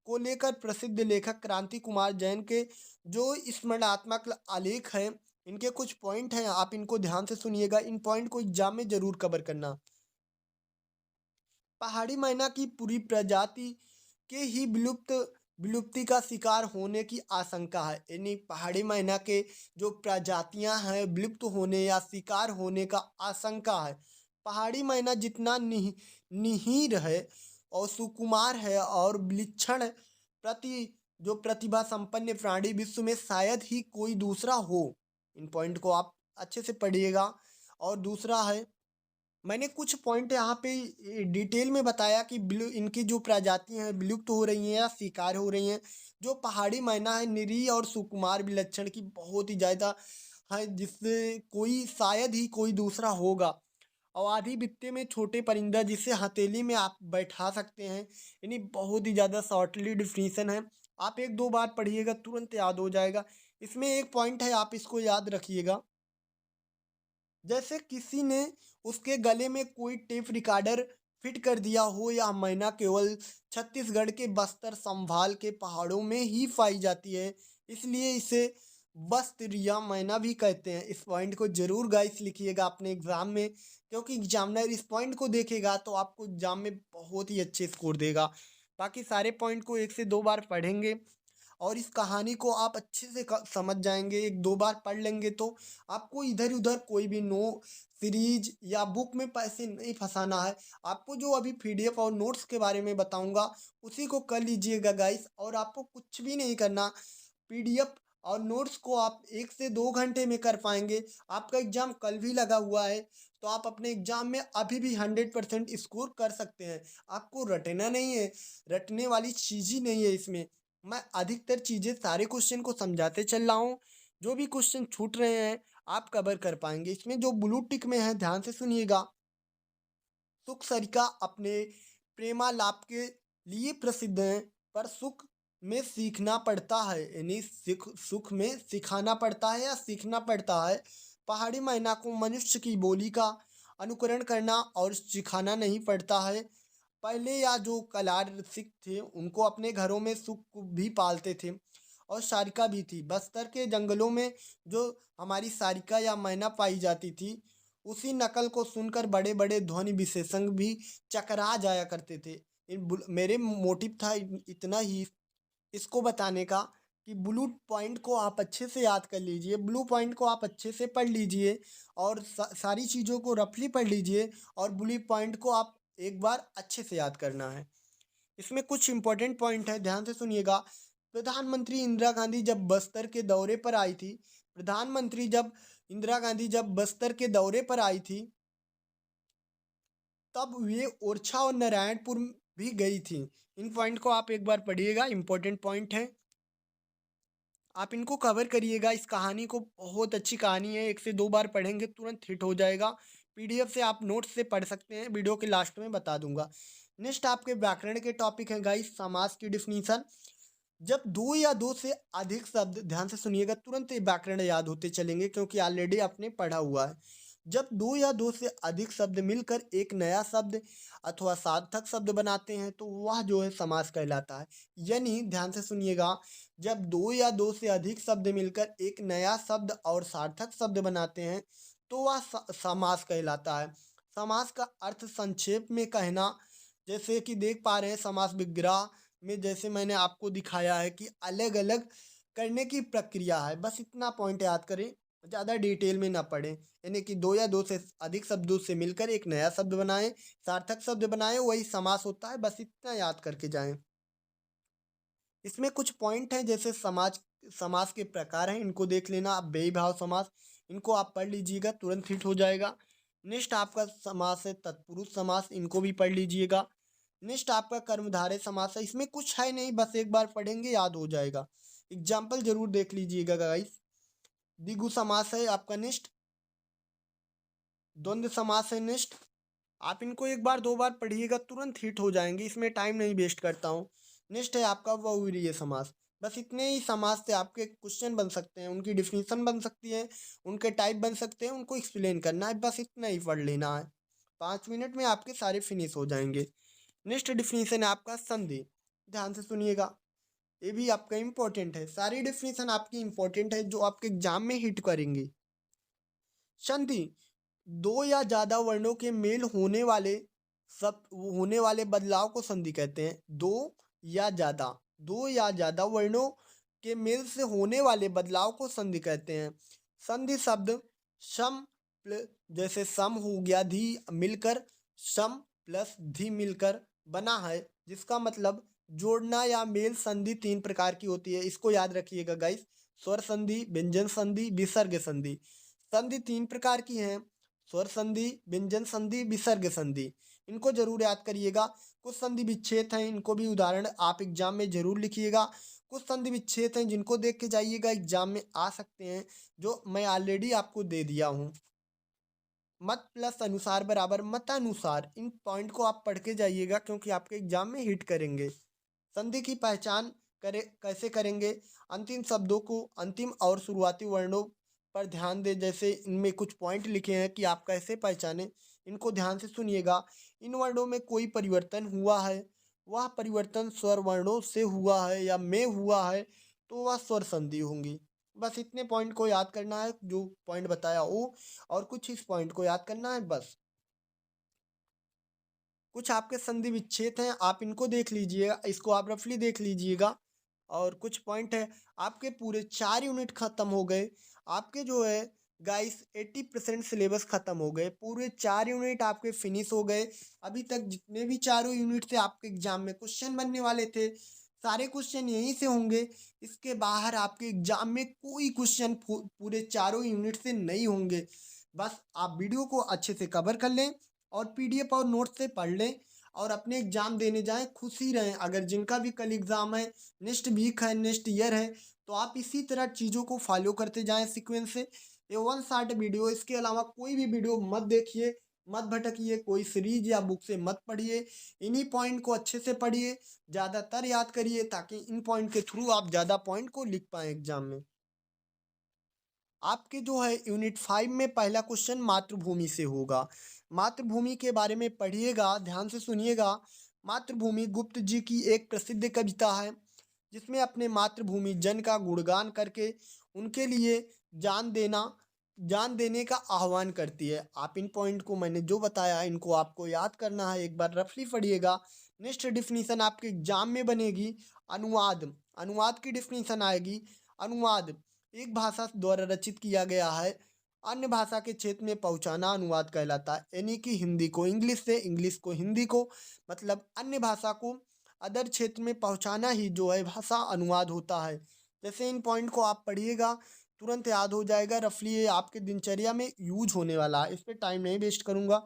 को लेकर प्रसिद्ध लेखक क्रांति कुमार जैन के जो स्मरणात्मक आलेख हैं, इनके कुछ पॉइंट हैं, आप इनको ध्यान से सुनिएगा। इन पॉइंट को एग्जाम में जरूर कवर करना। पहाड़ी मैना की पूरी प्रजाति के ही विलुप्ति का शिकार होने की आशंका है, यानी पहाड़ी मैना के जो प्रजातियां हैं विलुप्त होने या शिकार होने का आशंका है। पहाड़ी मैना जितना निहीर है और सुकुमार है और विलक्षण जो प्रतिभा संपन्न प्राणी विश्व में शायद ही कोई दूसरा हो। इन पॉइंट को आप अच्छे से पढ़िएगा। और दूसरा है, मैंने कुछ पॉइंट यहाँ पे डिटेल में बताया कि इनकी जो प्रजातियां हैं विलुप्त हो रही हैं या शिकार हो रही हैं। जो पहाड़ी मैना है निरीह और सुकुमार विलक्षण की बहुत ही ज़्यादा है, जिससे कोई शायद ही कोई दूसरा होगा। और आधी बित्ते में छोटे परिंदा जिसे हथेली में आप बैठा सकते हैं, यानी बहुत ही ज़्यादा शॉर्टली डिफिनीशन है। आप एक दो बार पढ़िएगा तुरंत याद हो जाएगा। इसमें एक पॉइंट है, आप इसको याद रखिएगा। जैसे किसी ने उसके गले में कोई टेप रिकॉर्डर फिट कर दिया हो, या मैना केवल छत्तीसगढ़ के बस्तर संभाल के पहाड़ों में ही पाई जाती है, इसलिए इसे बस्तरिया मैना भी कहते हैं। इस पॉइंट को जरूर गाइस लिखिएगा अपने एग्जाम में, क्योंकि एग्जामिनर इस पॉइंट को देखेगा तो आपको एग्जाम में बहुत ही अच्छे स्कोर देगा। बाकी सारे पॉइंट को एक से दो बार पढ़ेंगे और इस कहानी को आप अच्छे से समझ जाएंगे। एक दो बार पढ़ लेंगे तो आपको इधर उधर कोई भी सीरीज या बुक में पैसे नहीं फंसाना है। आपको जो अभी पीडीएफ और नोट्स के बारे में बताऊंगा उसी को कर लीजिएगा गाइस, और आपको कुछ भी नहीं करना। पीडीएफ और नोट्स को आप 1 से 2 घंटे में कर पाएंगे। आपका एग्जाम कल भी लगा हुआ है, तो आप अपने एग्जाम में अभी भी 100% स्कोर कर सकते हैं। आपको रटना नहीं है, रटने वाली चीज़ ही नहीं है इसमें। मैं अधिकतर चीज़ें सारे क्वेश्चन को समझाते चल रहा हूँ, जो भी क्वेश्चन छूट रहे हैं आप कवर कर पाएंगे। इसमें जो ब्लू टिक में है ध्यान से सुनिएगा। सुख सरिका अपने प्रेमालाप के लिए प्रसिद्ध हैं, पर सुख में सीखना पड़ता है, यानी सुख में सिखाना पड़ता है या सीखना पड़ता है। पहाड़ी मैना को मनुष्य की बोली का अनुकरण करना और सिखाना नहीं पड़ता है। पहले या जो कलार सिख थे उनको अपने घरों में सुख भी पालते थे, और सारिका भी थी। बस्तर के जंगलों में जो हमारी सारिका या मैना पाई जाती थी, उसी नकल को सुनकर बड़े बड़े ध्वनि विशेषज्ञ भी चकरा जाया करते थे। मेरे मोटिव था इतना ही इसको बताने का कि ब्लू पॉइंट को आप अच्छे से याद कर लीजिए, ब्लू पॉइंट को आप अच्छे से पढ़ लीजिए, और सारी चीज़ों को रफली पढ़ लीजिए, और ब्लू पॉइंट को आप एक बार अच्छे से याद करना है। इसमें कुछ इंपॉर्टेंट पॉइंट है, ध्यान से सुनिएगा। प्रधानमंत्री इंदिरा गांधी जब बस्तर के दौरे पर आई थी, प्रधानमंत्री जब इंदिरा गांधी जब बस्तर के दौरे पर आई थी, तब वे ओरछा और नारायणपुर भी गई थी। इन पॉइंट को आप एक बार पढ़िएगा, इंपॉर्टेंट पॉइंट है, आप इनको कवर करिएगा। इस कहानी को, बहुत अच्छी कहानी है, 1 से 2 बार पढ़ेंगे तुरंत हिट हो जाएगा। पीडीएफ से आप नोट्स से पढ़ सकते हैं, वीडियो के लास्ट में बता दूंगा। नेक्स्ट आपके व्याकरण के टॉपिक है गाइस, समास की डिफिनीशन। जब दो या दो से अधिक शब्द, ध्यान से सुनिएगा, तुरंत ये व्याकरण याद होते चलेंगे क्योंकि ऑलरेडी आपने पढ़ा हुआ है। जब दो या दो से अधिक शब्द मिलकर एक नया शब्द अथवा सार्थक शब्द बनाते हैं तो वह जो है समास कहलाता है। यानी ध्यान से सुनिएगा, जब दो या दो से अधिक शब्द मिलकर एक नया शब्द और सार्थक शब्द बनाते हैं तो वह समास कहलाता है। समास का अर्थ संक्षेप में कहना, जैसे कि देख पा रहे हैं समास विग्रह में, जैसे मैंने आपको दिखाया है कि अलग अलग करने की प्रक्रिया है। बस इतना पॉइंट याद करें। ज़्यादा डिटेल में ना पढ़ें, यानी कि दो या दो से अधिक शब्दों से मिलकर एक नया शब्द बनाएं, सार्थक शब्द बनाएं, वही समास होता है, बस इतना याद करके जाएं। इसमें कुछ पॉइंट हैं, जैसे समास के प्रकार हैं, इनको देख लेना आप। बेयभाव समास, इनको आप पढ़ लीजिएगा, तुरंत हिट हो जाएगा। नेक्स्ट आपका समास है तत्पुरुष समास, इनको भी पढ़ लीजिएगा। नेक्स्ट आपका कर्मधारय समास है, इसमें कुछ है नहीं, बस एक बार पढ़ेंगे याद हो जाएगा। एग्जाम्पल जरूर देख लीजिएगा गाइस। द्विगु समास है आपका नेक्स्ट। द्वंद्व समास है नेक्स्ट। आप इनको एक बार दो बार पढ़िएगा, तुरंत हिट हो जाएंगे, इसमें टाइम नहीं वेस्ट करता हूँ। नेक्स्ट है आपका बहुव्रीहि समास। बस इतने ही समास से आपके क्वेश्चन बन सकते हैं, उनकी डिफिनीशन बन सकती है, उनके टाइप बन सकते हैं, उनको एक्सप्लेन करना है, बस इतना ही पढ़ लेना है। 5 मिनट में आपके सारे फिनिश हो जाएंगे। नेक्स्ट डिफिनीशन है आपका संधि। ध्यान से सुनिएगा, ये भी आपका इंपॉर्टेंट है। सारी डिफिनीशन आपकी इंपॉर्टेंट है जो आपके एग्जाम में हिट करेंगे। संधि, दो या ज्यादा वर्णों के मेल होने वाले बदलाव को संधि कहते हैं। दो या ज्यादा वर्णों के मेल से होने वाले बदलाव को संधि कहते हैं। संधि शब्द सम जैसे सम हो गया, धी मिलकर सम प्लस धी मिलकर बना है, जिसका मतलब जोड़ना या मेल। संधि 3 प्रकार की होती है, इसको याद रखिएगा गाइस। स्वर संधि, व्यंजन संधि, विसर्ग संधि। संधि 3 प्रकार की हैं, स्वर संधि, व्यंजन संधि, विसर्ग संधि। इनको जरूर याद करिएगा। कुछ संधि विच्छेद हैं, इनको भी उदाहरण आप एग्जाम में जरूर लिखिएगा। कुछ संधि विच्छेद हैं जिनको देख के जाइएगा, एग्जाम में आ सकते हैं, जो मैं ऑलरेडी आपको दे दिया हूँ। मत प्लस अनुसार बराबर मतानुसार, इन पॉइंट को आप पढ़ के जाइएगा, क्योंकि आपके एग्जाम में हिट करेंगे। संधि की पहचान कैसे करेंगे? अंतिम शब्दों को अंतिम और शुरुआती वर्णों पर ध्यान दें। जैसे इनमें कुछ पॉइंट लिखे हैं कि आप कैसे पहचानें, इनको ध्यान से सुनिएगा। इन वर्णों में कोई परिवर्तन हुआ है, वह परिवर्तन स्वर वर्णों से हुआ है या में हुआ है, तो वह स्वर संधि होंगी। बस इतने पॉइंट को याद करना है, जो पॉइंट बताया वो, और कुछ इस पॉइंट को याद करना है बस। कुछ आपके संधि विच्छेद हैं, आप इनको देख लीजिएगा, इसको आप रफली देख लीजिएगा। और कुछ पॉइंट है, आपके पूरे 4 यूनिट खत्म हो गए। आपके जो है गाइस 80% सिलेबस खत्म हो गए, पूरे 4 यूनिट आपके फिनिश हो गए। अभी तक जितने भी चारों यूनिट से आपके एग्जाम में क्वेश्चन बनने वाले थे, सारे क्वेश्चन यहीं से होंगे। इसके बाहर आपके एग्जाम में कोई क्वेश्चन पूरे चारों यूनिट से नहीं होंगे। बस आप वीडियो को अच्छे से कवर कर लें और पीडीएफ और नोट से पढ़ लें और अपने एग्जाम देने जाएं, खुशी रहें। अगर जिनका भी कल एग्जाम है, नेक्स्ट वीक है, नेक्स्ट ईयर है, तो आप इसी तरह चीज़ों को फॉलो करते जाएं सीक्वेंस से। ये वन शॉट वीडियो, इसके अलावा कोई भी वीडियो मत देखिए, मत भटकिए, कोई सीरीज या बुक से मत पढ़िए। इन्हीं पॉइंट को अच्छे से पढ़िए, ज़्यादातर याद करिए, ताकि इन पॉइंट के थ्रू आप ज़्यादा पॉइंट को लिख पाएँ एग्जाम में। आपके जो है यूनिट 5 में पहला क्वेश्चन मातृभूमि से होगा। मातृभूमि के बारे में पढ़िएगा, ध्यान से सुनिएगा। मातृभूमि गुप्त जी की एक प्रसिद्ध कविता है, जिसमें अपने मातृभूमि जन का गुणगान करके उनके लिए जान देना जान देने का आह्वान करती है। आप इन पॉइंट को मैंने जो बताया, इनको आपको याद करना है, एक बार रफली पढ़िएगा। नेक्स्ट डिफिनीशन आपके एग्जाम में बनेगी अनुवाद। अनुवाद की डिफिनीशन आएगी। अनुवाद एक भाषा द्वारा रचित किया गया है, अन्य भाषा के क्षेत्र में पहुंचाना अनुवाद कहलाता है। यानी कि हिंदी को इंग्लिश से, इंग्लिश को हिंदी को, मतलब अन्य भाषा को अदर क्षेत्र में पहुंचाना ही जो है भाषा अनुवाद होता है। जैसे इन पॉइंट को आप पढ़िएगा, तुरंत याद हो जाएगा। रफली ये आपके दिनचर्या में यूज होने वाला है, इस पर टाइम नहीं वेस्ट करूंगा,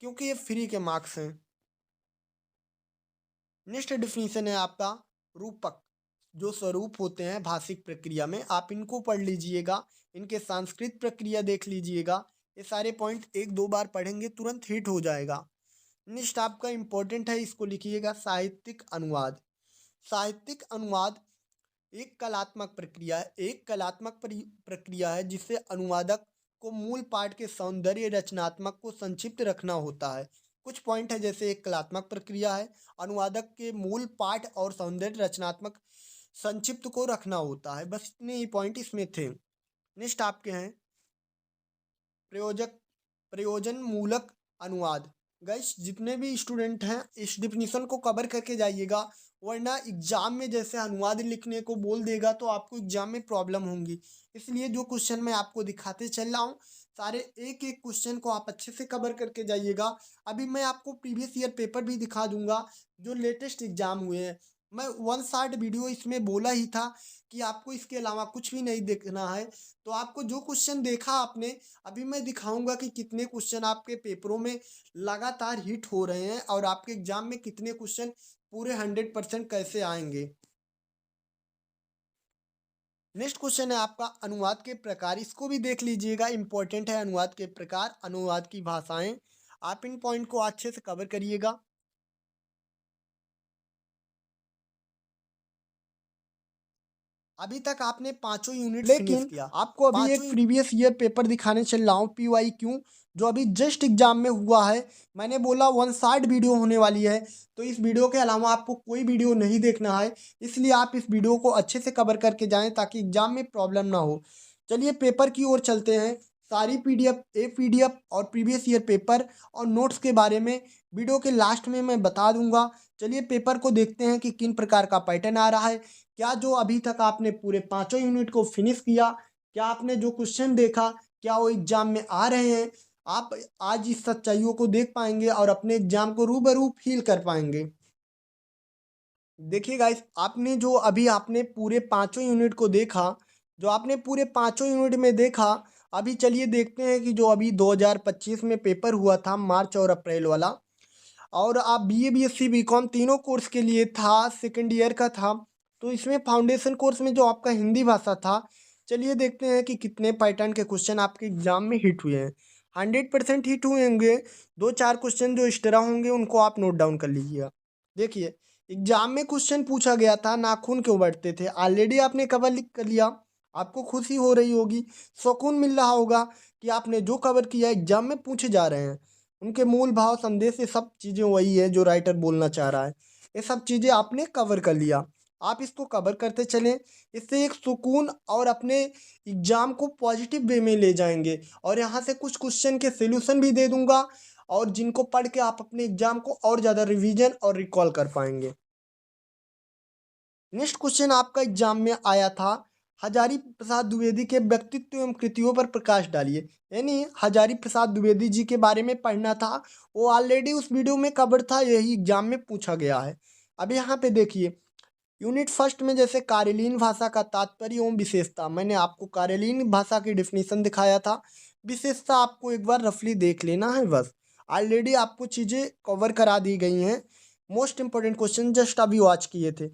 क्योंकि ये फ्री के मार्क्स हैं। नेक्स्ट डिफिनीशन है आपका रूपक। जो स्वरूप होते हैं भाषिक प्रक्रिया में, आप इनको पढ़ लीजिएगा, इनके सांस्कृतिक प्रक्रिया देख लीजिएगा। ये सारे पॉइंट एक दो बार पढ़ेंगे, तुरंत हिट हो जाएगा। नेक्स्ट आपका इंपॉर्टेंट है, इसको लिखिएगा साहित्यिक अनुवाद। साहित्यिक अनुवाद एक कलात्मक प्रक्रिया है, जिससे अनुवादक को मूल पाठ के सौंदर्य रचनात्मक को संक्षिप्त रखना होता है। कुछ पॉइंट है, जैसे एक कलात्मक प्रक्रिया है, अनुवादक के मूल पाठ और सौंदर्य रचनात्मक संक्षिप्त को रखना होता है। बस इतने ही पॉइंट इसमें थे। नेक्स्ट आपके हैं प्रयोजक प्रयोजन मूलक अनुवाद। गाइस जितने भी स्टूडेंट हैं, इस डिफिनीशन को कवर करके जाइएगा, वरना एग्जाम में जैसे अनुवाद लिखने को बोल देगा तो आपको एग्जाम में प्रॉब्लम होंगी। इसलिए जो क्वेश्चन मैं आपको दिखाते चल रहा हूँ, सारे एक एक क्वेश्चन को आप अच्छे से कवर करके जाइएगा। अभी मैं आपको प्रीवियस ईयर पेपर भी दिखा दूंगा जो लेटेस्ट एग्जाम हुए हैं। मैं वन साइड वीडियो इसमें बोला ही था कि आपको इसके अलावा कुछ भी नहीं देखना है। तो आपको जो क्वेश्चन देखा आपने, अभी मैं दिखाऊंगा कि कितने क्वेश्चन आपके पेपरों में लगातार हिट हो रहे हैं और आपके एग्जाम में कितने क्वेश्चन पूरे 100% कैसे आएंगे। नेक्स्ट क्वेश्चन है आपका अनुवाद के प्रकार। इसको भी देख लीजिएगा, इंपॉर्टेंट है अनुवाद के प्रकार, अनुवाद की भाषाएं। आप इन पॉइंट को अच्छे से कवर करिएगा। अभी तक आपने पांचों यूनिट फिनिश लेकिन किया। आपको अभी एक प्रीवियस ईयर पेपर दिखाने चल रहा हूँ PYQ, जो अभी जस्ट एग्जाम में हुआ है। मैंने बोला वन साइड वीडियो होने वाली है, तो इस वीडियो के अलावा आपको कोई वीडियो नहीं देखना है। इसलिए आप इस वीडियो को अच्छे से कवर करके जाएं ताकि एग्जाम में प्रॉब्लम ना हो। चलिए पेपर की ओर चलते हैं। सारी PDF और प्रीवियस ईयर पेपर और नोट्स के बारे में वीडियो के लास्ट में मैं बता दूंगा। चलिए पेपर को देखते हैं कि किन प्रकार का पैटर्न आ रहा है। क्या जो अभी तक आपने पूरे पांचों यूनिट को फिनिश किया, क्या आपने जो क्वेश्चन देखा, क्या वो एग्जाम में आ रहे हैं, आप आज इस सच्चाइयों को देख पाएंगे और अपने एग्जाम को रूबरू फील कर पाएंगे। देखिए गाइस, आपने पूरे पांचों यूनिट को देखा, जो आपने पूरे पांचों यूनिट में देखा। अभी चलिए देखते हैं कि जो अभी 2025 में पेपर हुआ था, मार्च और अप्रैल वाला, और आप BA BSc BCom तीनों कोर्स के लिए था, सेकेंड ईयर का था। तो इसमें फाउंडेशन कोर्स में जो आपका हिंदी भाषा था, चलिए देखते हैं कि कितने पैटर्न के क्वेश्चन आपके एग्जाम में हिट हुए हैं। 100% हिट हुए होंगे। दो चार क्वेश्चन जो एक्स्ट्रा होंगे उनको आप नोट डाउन कर लीजिएगा। देखिए, एग्जाम में क्वेश्चन पूछा गया था नाखून क्यों बढ़ते थे, ऑलरेडी आपने कवर लिख कर लिया। आपको खुशी हो रही होगी, सुकून मिल रहा होगा कि आपने जो कवर किया एग्जाम में पूछे जा रहे हैं। उनके मूल भाव संदेश ये सब चीज़ें वही है जो राइटर बोलना चाह रहा है। ये सब चीज़ें आपने कवर कर लिया। आप इसको कवर करते चलें, इससे एक सुकून और अपने एग्जाम को पॉजिटिव वे में ले जाएंगे। और यहाँ से कुछ क्वेश्चन के सॉल्यूशन भी दे दूंगा, और जिनको पढ़ के आप अपने एग्जाम को और ज़्यादा रिवीजन और रिकॉल कर पाएंगे। नेक्स्ट क्वेश्चन आपका एग्जाम में आया था, हजारी प्रसाद द्विवेदी के व्यक्तित्व एवं कृतियों पर प्रकाश डालिए। यानी हजारी प्रसाद द्विवेदी जी के बारे में पढ़ना था। वो ऑलरेडी उस वीडियो में कवर था, यही एग्जाम में पूछा गया है। अब यहाँ पे देखिए, यूनिट फर्स्ट में जैसे कार्यलीन भाषा का तात्पर्य एवं विशेषता, मैंने आपको कार्यलीन भाषा की डिफिनीशन दिखाया था। विशेषता आपको एक बार रफली देख लेना है बस। ऑलरेडी आपको चीज़ें कवर करा दी गई हैं। मोस्ट इंपॉर्टेंट क्वेश्चन जस्ट अभी वॉच किए थे।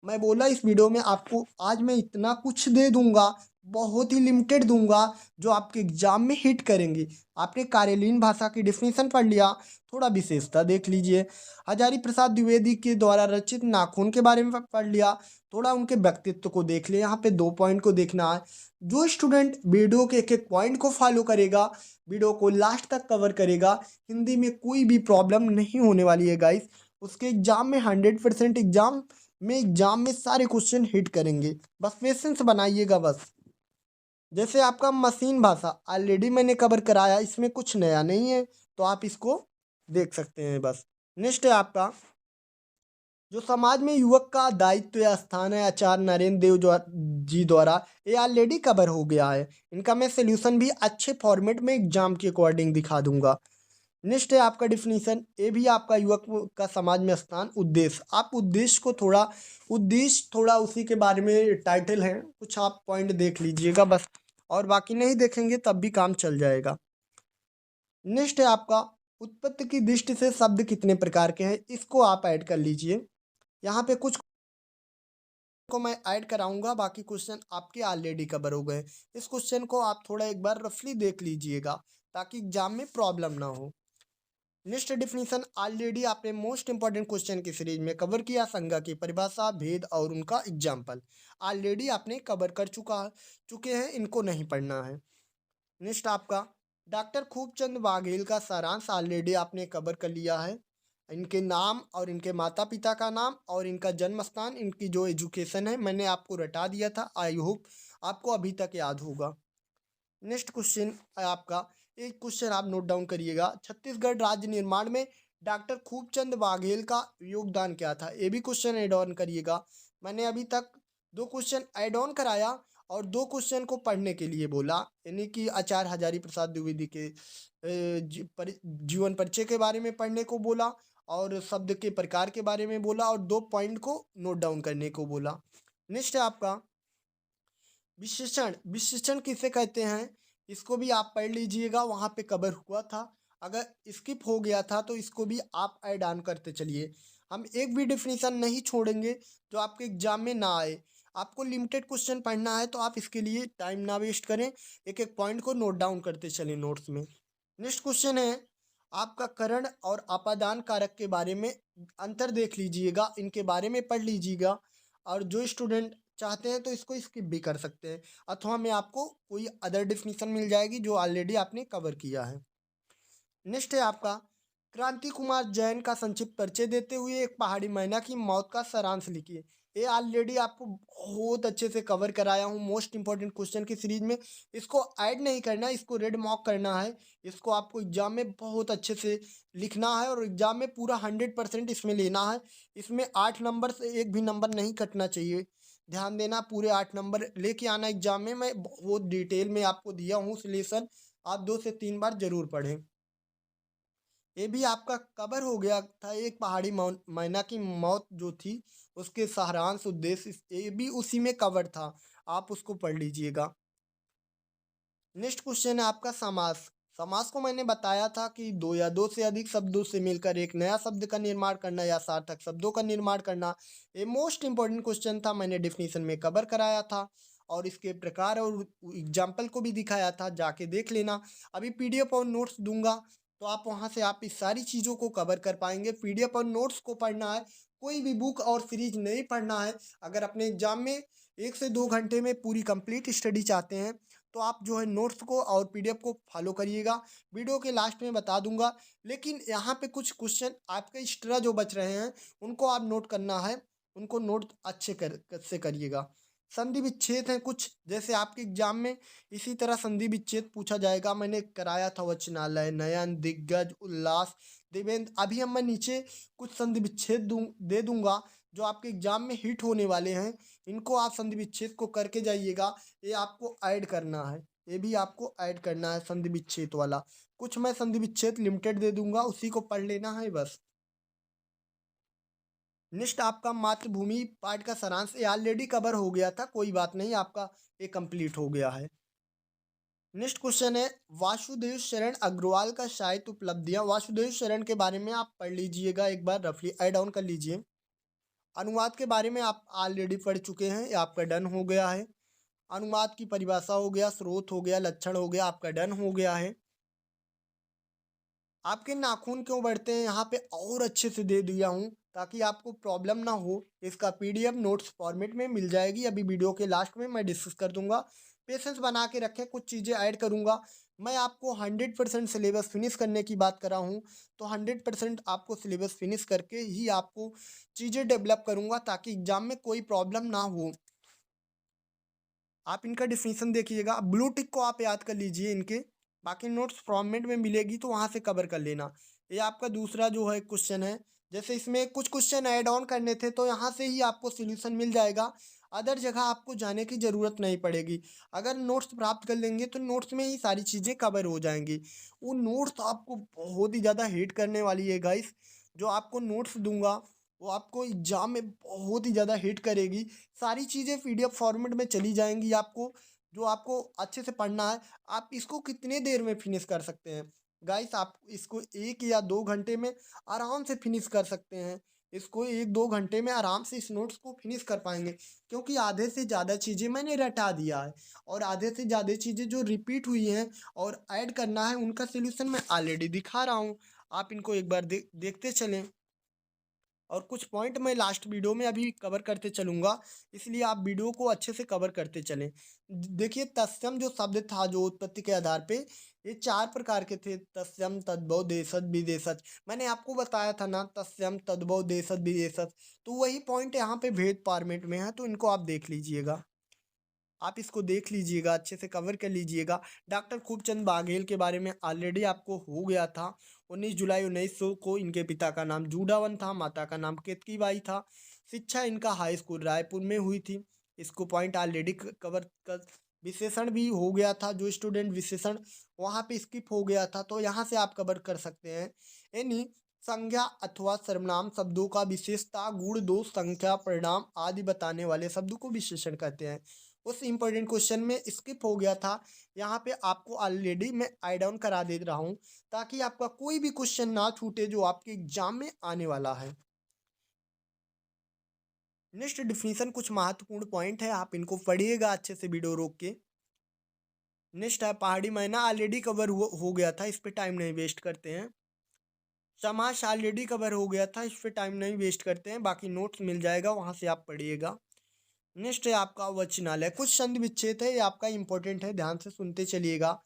मैं बोला इस वीडियो में आपको आज मैं इतना कुछ दे दूंगा, बहुत ही लिमिटेड दूंगा, जो आपके एग्जाम में हिट करेंगे। आपने कार्यलीन भाषा की डिफिनीशन पढ़ लिया, थोड़ा विशेषता देख लीजिए। हजारी प्रसाद द्विवेदी के द्वारा रचित नाखून के बारे में पढ़ लिया, थोड़ा उनके व्यक्तित्व को देख लिया। यहाँ पे 2 पॉइंट को देखना है। जो स्टूडेंट वीडियो के एक एक पॉइंट को फॉलो करेगा, वीडियो को लास्ट तक कवर करेगा, हिंदी में कोई भी प्रॉब्लम नहीं होने वाली है गाइस। उसके एग्जाम में 100% एग्जाम में सारे क्वेश्चन हिट करेंगे। बस पेशेंस बनाइएगा बस। जैसे आपका मशीन भाषा ऑलरेडी मैंने कवर कराया, इसमें कुछ नया नहीं है, तो आप इसको देख सकते हैं बस। नेक्स्ट है आपका, जो समाज में युवक का दायित्व या स्थान है, आचार्य नरेंद्र देव जी द्वारा, ये ऑलरेडी कवर हो गया है। इनका मैं सोल्यूशन भी अच्छे फॉर्मेट में एग्जाम के अकॉर्डिंग दिखा दूंगा। नेक्स्ट है आपका डिफिनीशन, ये भी आपका युवक का समाज में स्थान। उद्देश्य, आप उद्देश्य थोड़ा उसी के बारे में टाइटल है, कुछ आप पॉइंट देख लीजिएगा बस, और बाकी नहीं देखेंगे तब भी काम चल जाएगा। नेक्स्ट है आपका, उत्पत्ति की दृष्टि से शब्द कितने प्रकार के हैं, इसको आप ऐड कर लीजिए। यहाँ पे कुछ को मैं ऐड कराऊंगा, बाकी क्वेश्चन आपके ऑलरेडी कवर हो गए। इस क्वेश्चन को आप थोड़ा एक बार रफली देख लीजिएगा ताकि एग्जाम में प्रॉब्लम ना हो। नेक्स्ट डिफिनीशन ऑलरेडी आपने मोस्ट इंपॉर्टेंट क्वेश्चन की सीरीज में कवर किया। संज्ञा की परिभाषा, भेद और उनका एग्जाम्पल ऑलरेडी आपने कवर कर चुके हैं, इनको नहीं पढ़ना है। नेक्स्ट आपका, डॉक्टर खूबचंद बाघेल का सारांश ऑलरेडी आपने कवर कर लिया है। इनके नाम और इनके माता पिता का नाम और इनका जन्म स्थान, इनकी जो एजुकेशन है मैंने आपको रटा दिया था। आई होप आपको अभी तक याद होगा। नेक्स्ट क्वेश्चन है आपका, एक क्वेश्चन आप नोट डाउन करिएगा। छत्तीसगढ़ राज्य निर्माण में डॉक्टर खूबचंद बाघेल का योगदान क्या था? ये भी क्वेश्चन ऐड ऑन करिएगा। मैंने अभी तक 2 क्वेश्चन ऐड ऑन कराया और 2 क्वेश्चन को पढ़ने के लिए बोला, यानी कि आचार्य हजारी प्रसाद द्विवेदी के जीवन परिचय के बारे में पढ़ने को बोला और शब्द के प्रकार के बारे में बोला और 2 पॉइंट को नोट डाउन करने को बोला। नेक्स्ट है आपका विशेषण। विशेषण किसे कहते हैं? इसको भी आप पढ़ लीजिएगा, वहाँ पे कवर हुआ था। अगर स्किप हो गया था तो इसको भी आप ऐड ऑन करते चलिए। हम एक भी डेफिनेशन नहीं छोड़ेंगे जो आपके एग्जाम में ना आए। आपको लिमिटेड क्वेश्चन पढ़ना है तो आप इसके लिए टाइम ना वेस्ट करें, एक एक पॉइंट को नोट डाउन करते चलें नोट्स में। नेक्स्ट क्वेश्चन है आपका करण और अपादान कारक के बारे में अंतर देख लीजिएगा, इनके बारे में पढ़ लीजिएगा और जो स्टूडेंट चाहते हैं तो इसको स्किप भी कर सकते हैं अथवा में आपको कोई अदर डेफिनेशन मिल जाएगी जो ऑलरेडी आपने कवर किया है। नेक्स्ट है आपका क्रांति कुमार जैन का संक्षिप्त परिचय देते हुए एक पहाड़ी मैना की मौत का सारांश लिखिए। ये ऑलरेडी आपको बहुत अच्छे से कवर कराया हूँ मोस्ट इंपॉर्टेंट क्वेश्चन की सीरीज में। इसको ऐड नहीं करना है, इसको रेड मार्क करना है। इसको आपको एग्जाम में बहुत अच्छे से लिखना है और एग्जाम में पूरा 100% इसमें लेना है। इसमें 8 नंबर से एक भी नंबर नहीं कटना चाहिए। ध्यान देना, पूरे 8 नंबर लेके आना एग्जाम में। मैं बहुत डिटेल में आपको दिया हूँ सॉल्यूशन, आप 2 से 3 बार जरूर पढ़ें। ये भी आपका कवर हो गया था, एक पहाड़ी मैना की मौत जो थी उसके सारांश उद्देश्य ये भी उसी में कवर था, आप उसको पढ़ लीजिएगा। नेक्स्ट क्वेश्चन है आपका समास। समास को मैंने बताया था कि 2 या 2 से अधिक शब्दों से मिलकर एक नया शब्द का निर्माण करना या सार्थक शब्दों का निर्माण करना। ये मोस्ट इंपॉर्टेंट क्वेश्चन था, मैंने डेफिनेशन में कवर कराया था और इसके प्रकार और एग्जाम्पल को भी दिखाया था, जाके देख लेना। अभी पीडीएफ और नोट्स दूंगा तो आप वहाँ से आप इस सारी चीज़ों को कवर कर पाएंगे। पीडीएफ और नोट्स को पढ़ना है, कोई भी बुक और सीरीज नहीं पढ़ना है। अगर अपने एग्जाम में 1 से 2 घंटे में पूरी कंप्लीट स्टडी चाहते हैं तो आप जो है नोट्स को और पीडीएफ को फॉलो करिएगा। वीडियो के लास्ट में बता दूंगा, लेकिन यहाँ पे कुछ क्वेश्चन आपके एक्स्ट्रा जो बच रहे हैं उनको आप नोट करना है, उनको नोट अच्छे से करिएगा। संधि विच्छेद हैं कुछ, जैसे आपके एग्जाम में इसी तरह संधि विच्छेद पूछा जाएगा। मैंने कराया था वचनालय, नयन, दिग्गज, उल्लास, देवेंद्र। अभी हम मैं नीचे कुछ संधि विच्छेद दे दूंगा जो आपके एग्जाम में हिट होने वाले हैं। इनको आप संधि विच्छेद को करके जाइएगा, ये आपको ऐड करना है, ये भी आपको ऐड करना है संधि विच्छेद वाला। कुछ मैं संधि विच्छेद लिमिटेड दे दूंगा, उसी को पढ़ लेना है बस। नेक्स्ट आपका मातृभूमि पार्ट का सारांश, ये ऑलरेडी कवर हो गया था, कोई बात नहीं, आपका ये कंप्लीट हो गया है। नेक्स्ट क्वेश्चन है वासुदेव शरण अग्रवाल का साहित्य उपलब्धियां। वासुदेव शरण के बारे में आप पढ़ लीजिएगा, एक बार रफली ऐड ऑन कर लीजिए। अनुवाद के बारे में आप ऑलरेडी पढ़ चुके हैं, ये आपका डन हो गया है। अनुवाद की परिभाषा हो गया, स्रोत हो गया, लक्षण हो गया, आपका डन हो गया है। आपके नाखून क्यों बढ़ते हैं यहाँ पे और अच्छे से दे दिया हूँ ताकि आपको प्रॉब्लम ना हो। इसका पीडीएफ नोट्स फॉर्मेट में मिल जाएगी, अभी वीडियो के लास्ट में मैं डिस्कस कर दूंगा। पेशेंस बना के रखें, कुछ चीज़ें ऐड करूंगा। मैं आपको 100% सिलेबस फिनिश करने की बात कर रहा हूँ, तो 100% आपको सिलेबस फिनिश करके ही आपको चीज़ें डेवलप करूँगा ताकि एग्जाम में कोई प्रॉब्लम ना हो। आप इनका डिफिनीशन देखिएगा, ब्लू टिक को आप याद कर लीजिए इनके, बाकी नोट्स फॉर्मेट में मिलेगी तो वहाँ से कवर कर लेना। ये आपका दूसरा जो है क्वेश्चन है, जैसे इसमें कुछ क्वेश्चन ऐड ऑन करने थे तो यहाँ से ही आपको सॉल्यूशन मिल जाएगा, अदर जगह आपको जाने की ज़रूरत नहीं पड़ेगी। अगर नोट्स प्राप्त कर लेंगे तो नोट्स में ही सारी चीज़ें कवर हो जाएंगी। वो नोट्स आपको बहुत ही ज़्यादा हिट करने वाली है गाइस, जो आपको नोट्स दूंगा वो आपको एग्जाम में बहुत ही ज़्यादा हिट करेगी। सारी चीज़ें पीडीएफ फॉर्मेट में चली जाएंगी आपको, जो आपको अच्छे से पढ़ना है। आप इसको कितने देर में फिनिश कर सकते हैं गाइस? आप इसको 1 या 2 घंटे में आराम से फिनिश कर सकते हैं। इसको 1-2 घंटे में आराम से इस नोट्स को फिनिश कर पाएंगे, क्योंकि आधे से ज़्यादा चीज़ें मैंने रटा दिया है और आधे से ज़्यादा चीज़ें जो रिपीट हुई हैं और ऐड करना है उनका सोल्यूशन मैं ऑलरेडी दिखा रहा हूँ। आप इनको एक बार देखते चलें और कुछ पॉइंट मैं लास्ट वीडियो में अभी कवर करते चलूँगा, इसलिए आप वीडियो को अच्छे से कवर करते चलें। देखिए तत्सम जो शब्द था, जो उत्पत्ति के आधार पे ये 4 प्रकार के थे, तत्सम, तद्भव, देशज, विदेशज। मैंने आपको बताया था ना, तत्सम, तद्भव, देशज, विदेशज। तो वही पॉइंट यहाँ पे भेद फॉर्मेट में है, तो इनको आप देख लीजिएगा। आप इसको देख लीजिएगा, अच्छे से कवर कर लीजिएगा। डॉक्टर खूबचंद बाघेल के बारे में ऑलरेडी आपको हो गया था। 19 जुलाई 1900 को इनके पिता का नाम जूडावन था, माता का नाम केतकीबाई था। शिक्षा इनका हाई स्कूल रायपुर में हुई थी। इसको पॉइंट ऑलरेडी कवर कर। विशेषण भी हो गया था, जो स्टूडेंट विशेषण वहाँ पे स्किप हो गया था तो यहाँ से आप कवर कर सकते हैं। यानी संज्ञा अथवा सर्वनाम शब्दों का विशेषता, गुण, दोष, संख्या, परिणाम आदि बताने वाले शब्दों को विशेषण कहते हैं। उस इम्पोर्टेंट क्वेश्चन में स्किप हो गया था, यहाँ पे आपको ऑलरेडी मैं आई डाउन करा दे रहा हूँ ताकि आपका कोई भी क्वेश्चन ना छूटे जो आपके एग्जाम में आने वाला है। नेक्स्ट डिफिनीशन कुछ महत्वपूर्ण पॉइंट है, आप इनको पढ़िएगा अच्छे से वीडियो रोक के। नेक्स्ट है पहाड़ी मैना, ऑलरेडी कवर हो गया था, इस पे टाइम नहीं वेस्ट करते हैं। समास ऑलरेडी कवर हो गया था, इस पे टाइम नहीं वेस्ट करते हैं, बाकी नोट्स मिल जाएगा वहाँ से आप पढ़िएगा। नेक्स्ट है आपका वचनालय, कुछ संधि विच्छेद है, ये आपका इंपॉर्टेंट है, ध्यान से सुनते चलिएगा।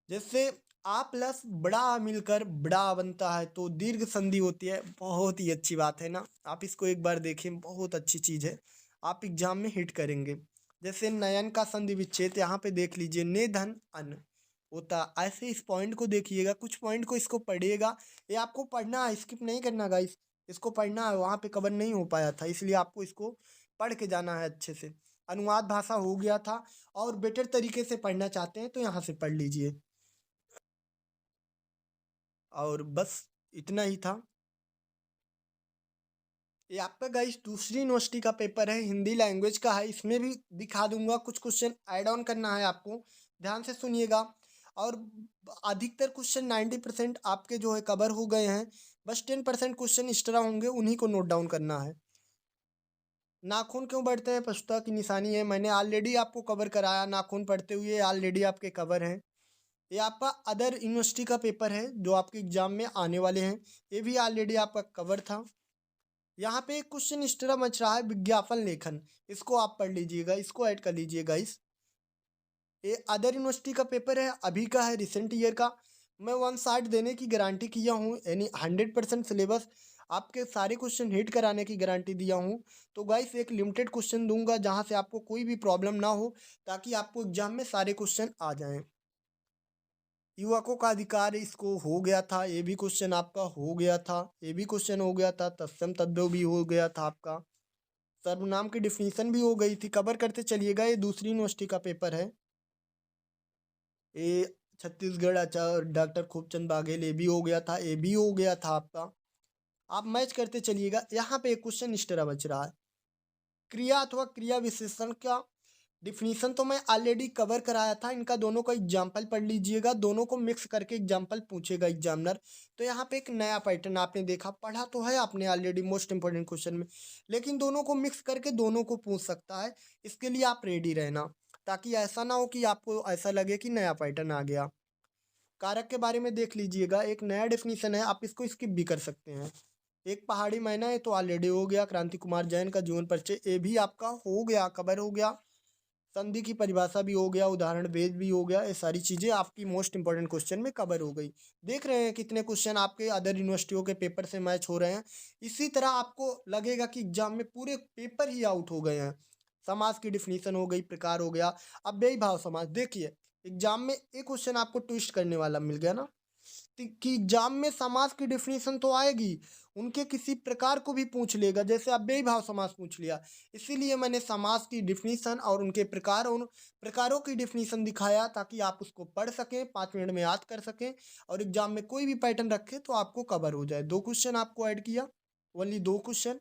जैसे आ प्लस बड़ा मिलकर बड़ा बनता है तो दीर्घ संधि होती है, बहुत ही अच्छी बात है ना। आप इसको एक बार देखें, बहुत अच्छी चीज़ है, आप एग्जाम में हिट करेंगे। जैसे नयन का संधि विच्छेद यहाँ पे देख लीजिए, ने धन अन होता, ऐसे इस पॉइंट को देखिएगा, कुछ पॉइंट को इसको पढ़िएगा, ये आपको पढ़ना है, स्किप नहीं करना गाइस, इसको पढ़ना है, वहाँ पे कवर नहीं हो पाया था इसलिए आपको इसको पढ़ के जाना है अच्छे से। अनुवाद भाषा हो गया था, और बेटर तरीके से पढ़ना चाहते हैं तो यहाँ से पढ़ लीजिए। और बस इतना ही था। ये आपका गाइस दूसरी यूनिवर्सिटी का पेपर है, हिंदी लैंग्वेज का है, इसमें भी दिखा दूंगा, कुछ क्वेश्चन ऐड ऑन करना है आपको, ध्यान से सुनिएगा। और अधिकतर क्वेश्चन 90% आपके जो है कवर हो गए हैं, बस 10% क्वेश्चन एक्स्ट्रा होंगे, उन्हीं को नोट डाउन करना है। नाखून क्यों बढ़ते हैं, पछता की निशानी है, मैंने ऑलरेडी आपको कवर कराया, नाखून पढ़ते हुए ऑलरेडी आपके कवर हैं। ये आपका अदर यूनिवर्सिटी का पेपर है जो आपके एग्जाम में आने वाले हैं, ये भी ऑलरेडी आपका कवर था। यहाँ पे एक क्वेश्चन इस तरह बच रहा है, विज्ञापन लेखन, इसको आप पढ़ लीजिएगा, इसको ऐड कर लीजिएगा इस। ये अदर यूनिवर्सिटी का पेपर है, अभी का है, रिसेंट ईयर का। मैं 160 देने की गारंटी किया हूँ, यानी 100% सिलेबस आपके सारे क्वेश्चन हिट कराने की गारंटी दिया हूँ। तो गाइस एक लिमिटेड क्वेश्चन दूंगा जहाँ से आपको कोई भी प्रॉब्लम ना हो, ताकि आपको एग्जाम में सारे क्वेश्चन आ जाएं। युवकों का अधिकार इसको हो गया था, ये भी क्वेश्चन आपका हो गया था, ये भी क्वेश्चन हो गया था, तत्सम तद्भव भी हो गया था आपका। सर्वनाम की डिफिनीशन भी हो गई थी, कवर करते चलिएगा, ये दूसरी यूनिवर्सिटी का पेपर है। ये छत्तीसगढ़ आचार्य डॉक्टर खूबचंद बाघेल, ये भी हो गया था, ये भी हो गया था आपका। आप मैच करते चलिएगा। यहाँ पे एक क्वेश्चन इस तरह बच रहा है, क्रिया अथवा क्रिया विशेषण का डिफिनीशन तो मैं ऑलरेडी कवर कराया था, इनका दोनों का एग्जाम्पल पढ़ लीजिएगा, दोनों को मिक्स करके एग्जाम्पल पूछेगा एग्जामिनर। तो यहाँ पे एक नया पैटर्न आपने देखा, पढ़ा तो है आपने ऑलरेडी मोस्ट इंपॉर्टेंट क्वेश्चन में, लेकिन दोनों को मिक्स करके दोनों को पूछ सकता है, इसके लिए आप रेडी रहना, ताकि ऐसा ना हो कि आपको ऐसा लगे कि नया पैटर्न आ गया। कारक के बारे में देख लीजिएगा, एक नया डेफिनेशन है, आप इसको स्किप भी कर सकते हैं। एक पहाड़ी मैना है तो ऑलरेडी हो गया, क्रांति कुमार जैन का जीवन परिचय, ये भी आपका हो गया, कवर हो गया। संधि की परिभाषा भी हो गया, उदाहरण वेद भी हो गया, ये सारी चीज़ें आपकी मोस्ट इंपॉर्टेंट क्वेश्चन में कवर हो गई। देख रहे हैं कितने क्वेश्चन आपके अदर यूनिवर्सिटियों के पेपर से मैच हो रहे हैं। इसी तरह आपको लगेगा कि एग्जाम में पूरे पेपर ही आउट हो गए हैं। समाज की डिफिनीशन हो गई, प्रकार हो गया। अब बेईभाव समाज देखिए, एग्जाम में एक क्वेश्चन आपको ट्विस्ट करने वाला मिल गया ना, कि एग्जाम में समास की डिफिनीशन तो आएगी, उनके किसी प्रकार को भी पूछ लेगा, जैसे अब बेईभाव समास पूछ लिया, इसीलिए मैंने समास की डिफिनीशन और उनके प्रकार, उन प्रकारों की डिफिनीशन दिखाया, ताकि आप उसको पढ़ सकें, 5 मिनट में याद कर सकें, और एग्जाम में कोई भी पैटर्न रखे तो आपको कवर हो जाए। 2 क्वेश्चन आपको ऐड किया, ओनली 2 क्वेश्चन।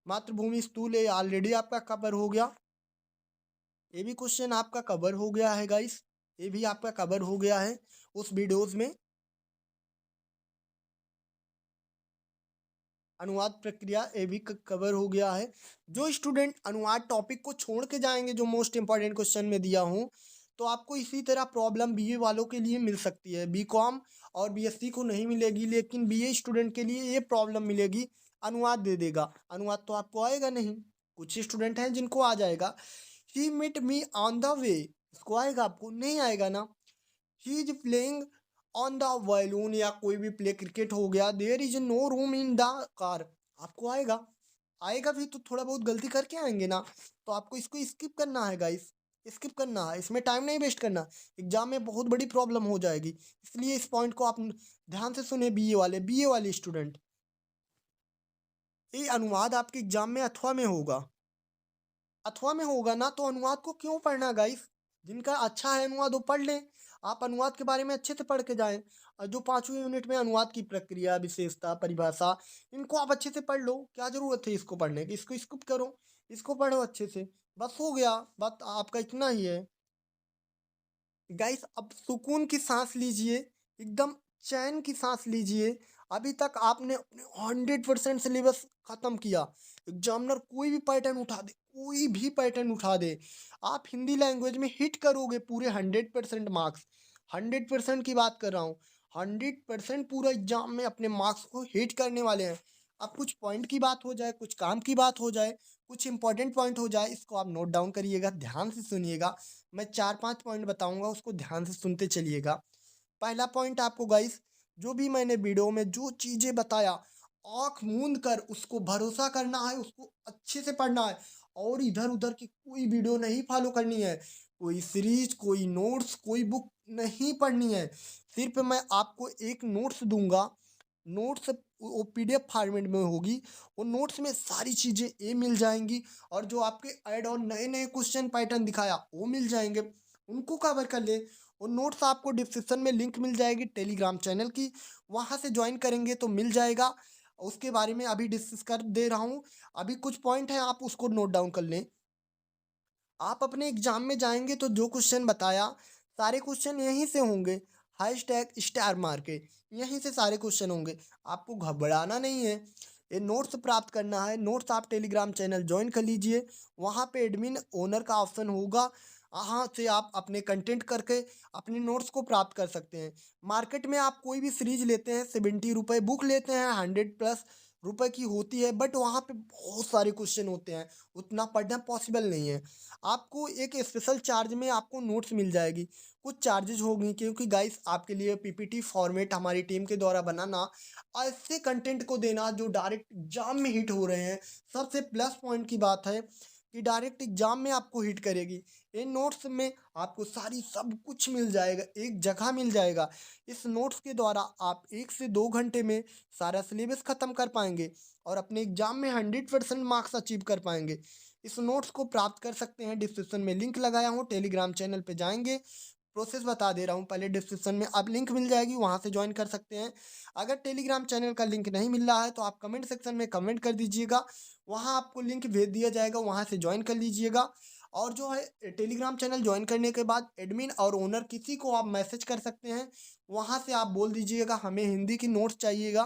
मातृभूमि स्थूल ये ऑलरेडी आपका कवर हो गया, ये भी क्वेश्चन आपका कवर हो गया है गाइस, ये भी आपका कवर हो गया है उस वीडियोज़ में। अनुवाद प्रक्रिया ये भी कवर हो गया है। जो स्टूडेंट अनुवाद टॉपिक को छोड़ के जाएंगे, जो मोस्ट इंपॉर्टेंट क्वेश्चन में दिया हूँ, तो आपको इसी तरह प्रॉब्लम बीए वालों के लिए मिल सकती है, बीकॉम और बीएससी को नहीं मिलेगी, लेकिन बीए स्टूडेंट के लिए ये प्रॉब्लम मिलेगी, अनुवाद दे देगा। अनुवाद तो आपको आएगा नहीं, कुछ स्टूडेंट हैं जिनको आ जाएगा। He meet me on the way, इसको आएगा, आपको नहीं आएगा ना। He is playing on the violin, या कोई भी प्ले क्रिकेट हो गया, there is no room in the car, आपको आएगा। आएगा भी तो थोड़ा बहुत गलती करके आएंगे ना, तो आपको इसको स्किप करना है गाइस, स्किप करना है, इसमें टाइम नहीं वेस्ट करना। एग्जाम में बहुत बड़ी प्रॉब्लम हो जाएगी, इसलिए इस पॉइंट को आप ध्यान से सुने। बीए वाले स्टूडेंट, ये अनुवाद आपके एग्जाम में अथवा में होगा, अथवा में होगा ना, तो अनुवाद को क्यों पढ़ना गाइस? जिनका अच्छा है अनुवाद वो पढ़ लें। आप अनुवाद के बारे में अच्छे से पढ़ के जाएं, और जो 5वीं यूनिट में अनुवाद की प्रक्रिया, विशेषता, परिभाषा, इनको आप अच्छे से पढ़ लो। क्या जरूरत है इसको पढ़ने की? इसको स्किप करो, इसको पढ़ो अच्छे से, बस हो गया। बात आपका इतना ही है गाइस। अब सुकून की सांस लीजिए, एकदम चैन की सांस लीजिए। अभी तक आपने अपने 100% सिलेबस खत्म किया। एग्जामिनर कोई भी पैटर्न उठा दे, कोई भी पैटर्न उठा दे, आप हिंदी लैंग्वेज में हिट करोगे पूरे 100% मार्क्स। 100% की बात कर रहा हूँ, 100% पूरा एग्जाम में अपने मार्क्स को हिट करने वाले हैं। अब कुछ पॉइंट की बात हो जाए, कुछ काम की बात हो जाए, कुछ इंपॉर्टेंट पॉइंट हो जाए, इसको आप नोट डाउन करिएगा, ध्यान से सुनिएगा। मैं 4-5 पॉइंट बताऊंगा, उसको ध्यान से सुनते चलिएगा। पहला पॉइंट आपको गाइस, जो भी मैंने वीडियो में जो चीज़ें बताया, आँख मूंद कर उसको भरोसा करना है, उसको अच्छे से पढ़ना है, और इधर उधर की कोई वीडियो नहीं फॉलो करनी है, कोई सीरीज, कोई नोट्स, कोई बुक नहीं पढ़नी है। सिर्फ मैं आपको एक नोट्स दूंगा, नोट्स वो पीडीएफ फॉर्मेट में होगी, वो नोट्स में सारी चीज़ें ये मिल जाएंगी, और जो आपके ऐड ऑन नए नए क्वेश्चन पैटर्न दिखाया वो मिल जाएंगे, उनको कवर कर ले। वो नोट्स आपको डिस्क्रिप्शन में लिंक मिल जाएगी टेलीग्राम चैनल की, वहाँ से ज्वाइन करेंगे तो मिल जाएगा। उसके बारे में अभी डिस्कस कर दे रहा हूँ। अभी कुछ पॉइंट हैं, आप उसको नोट डाउन कर लें। आप अपने एग्जाम में जाएंगे तो जो क्वेश्चन बताया, सारे क्वेश्चन यहीं से होंगे, हैशटैग स्टार मार के यहीं से सारे क्वेश्चन होंगे। आपको घबराना नहीं है, ये नोट्स प्राप्त करना है। नोट्स आप टेलीग्राम चैनल ज्वाइन कर लीजिए, वहाँ पे एडमिन ओनर का ऑप्शन होगा, वहाँ से आप अपने कंटेंट करके अपने नोट्स को प्राप्त कर सकते हैं। मार्केट में आप कोई भी सीरीज लेते हैं, 70 रुपये बुक लेते हैं, 100+ रुपए की होती है, बट वहाँ पे बहुत सारे क्वेश्चन होते हैं, उतना पढ़ना पॉसिबल नहीं है। आपको एक स्पेशल चार्ज में आपको नोट्स मिल जाएगी, कुछ चार्जेज होगी, क्योंकि गाइस आपके लिए पीपीटी फॉर्मेट हमारी टीम के द्वारा बनाना, ऐसे कंटेंट को देना जो डायरेक्ट एग्जाम में हिट हो रहे हैं। सबसे प्लस पॉइंट की बात है कि डायरेक्ट एग्जाम में आपको हिट करेगी। इन नोट्स में आपको सारी सब कुछ मिल जाएगा, एक जगह मिल जाएगा। इस नोट्स के द्वारा आप 1 से 2 घंटे में सारा सिलेबस ख़त्म कर पाएंगे, और अपने एग्जाम में 100% मार्क्स अचीव कर पाएंगे। इस नोट्स को प्राप्त कर सकते हैं, डिस्क्रिप्शन में लिंक लगाया हूँ, टेलीग्राम चैनल पे जाएंगे, प्रोसेस बता दे रहा हूँ। पहले डिस्क्रिप्शन में आप लिंक मिल जाएगी, वहाँ से ज्वाइन कर सकते हैं। अगर टेलीग्राम चैनल का लिंक नहीं मिल रहा है तो आप कमेंट सेक्शन में कमेंट कर दीजिएगा, वहाँ आपको लिंक भेज दिया जाएगा, वहाँ से ज्वाइन कर लीजिएगा। और जो है टेलीग्राम चैनल ज्वाइन करने के बाद एडमिन और ओनर किसी को आप मैसेज कर सकते हैं, वहाँ से आप बोल दीजिएगा हमें हिंदी की नोट्स चाहिएगा,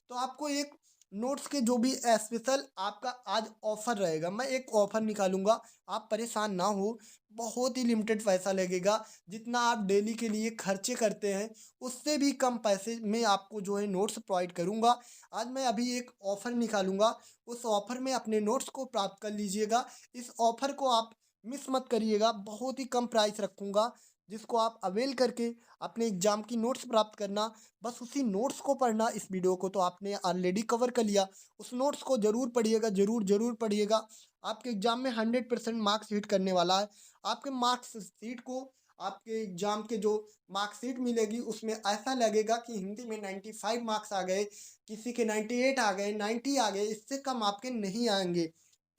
तो आपको एक नोट्स के जो भी स्पेशल आपका आज ऑफर रहेगा, मैं एक ऑफर निकालूंगा। आप परेशान ना हो, बहुत ही लिमिटेड पैसा लगेगा, जितना आप डेली के लिए खर्चे करते हैं उससे भी कम पैसे में आपको जो है नोट्स प्रोवाइड करूंगा। आज मैं अभी एक ऑफ़र निकालूंगा, उस ऑफ़र में अपने नोट्स को प्राप्त कर लीजिएगा। इस ऑफ़र को आप मिस मत करिएगा, बहुत ही कम प्राइस रखूंगा, जिसको आप अवेल करके अपने एग्जाम की नोट्स प्राप्त करना। बस उसी नोट्स को पढ़ना। इस वीडियो को तो आपने ऑलरेडी कवर कर लिया, उस नोट्स को ज़रूर पढ़िएगा, ज़रूर ज़रूर पढ़िएगा। आपके एग्जाम में 100% मार्क्स हिट करने वाला है। आपके मार्क्स शीट को, आपके एग्जाम के जो मार्कशीट मिलेगी उसमें ऐसा लगेगा कि हिंदी में 95 मार्क्स आ गए, किसी के 98 आ गए, 90 आ गए, इससे कम आपके नहीं आएंगे,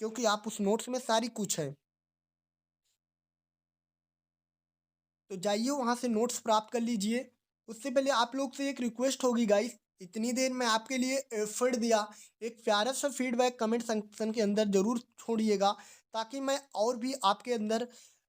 क्योंकि आप उस नोट्स में सारी कुछ है। तो जाइए वहाँ से नोट्स प्राप्त कर लीजिए। उससे पहले आप लोग से एक रिक्वेस्ट होगी गाइस, इतनी देर मैं आपके लिए एफर्ट दिया, एक प्यारा सा फीडबैक कमेंट सेक्शन के अंदर ज़रूर छोड़िएगा, ताकि मैं और भी आपके अंदर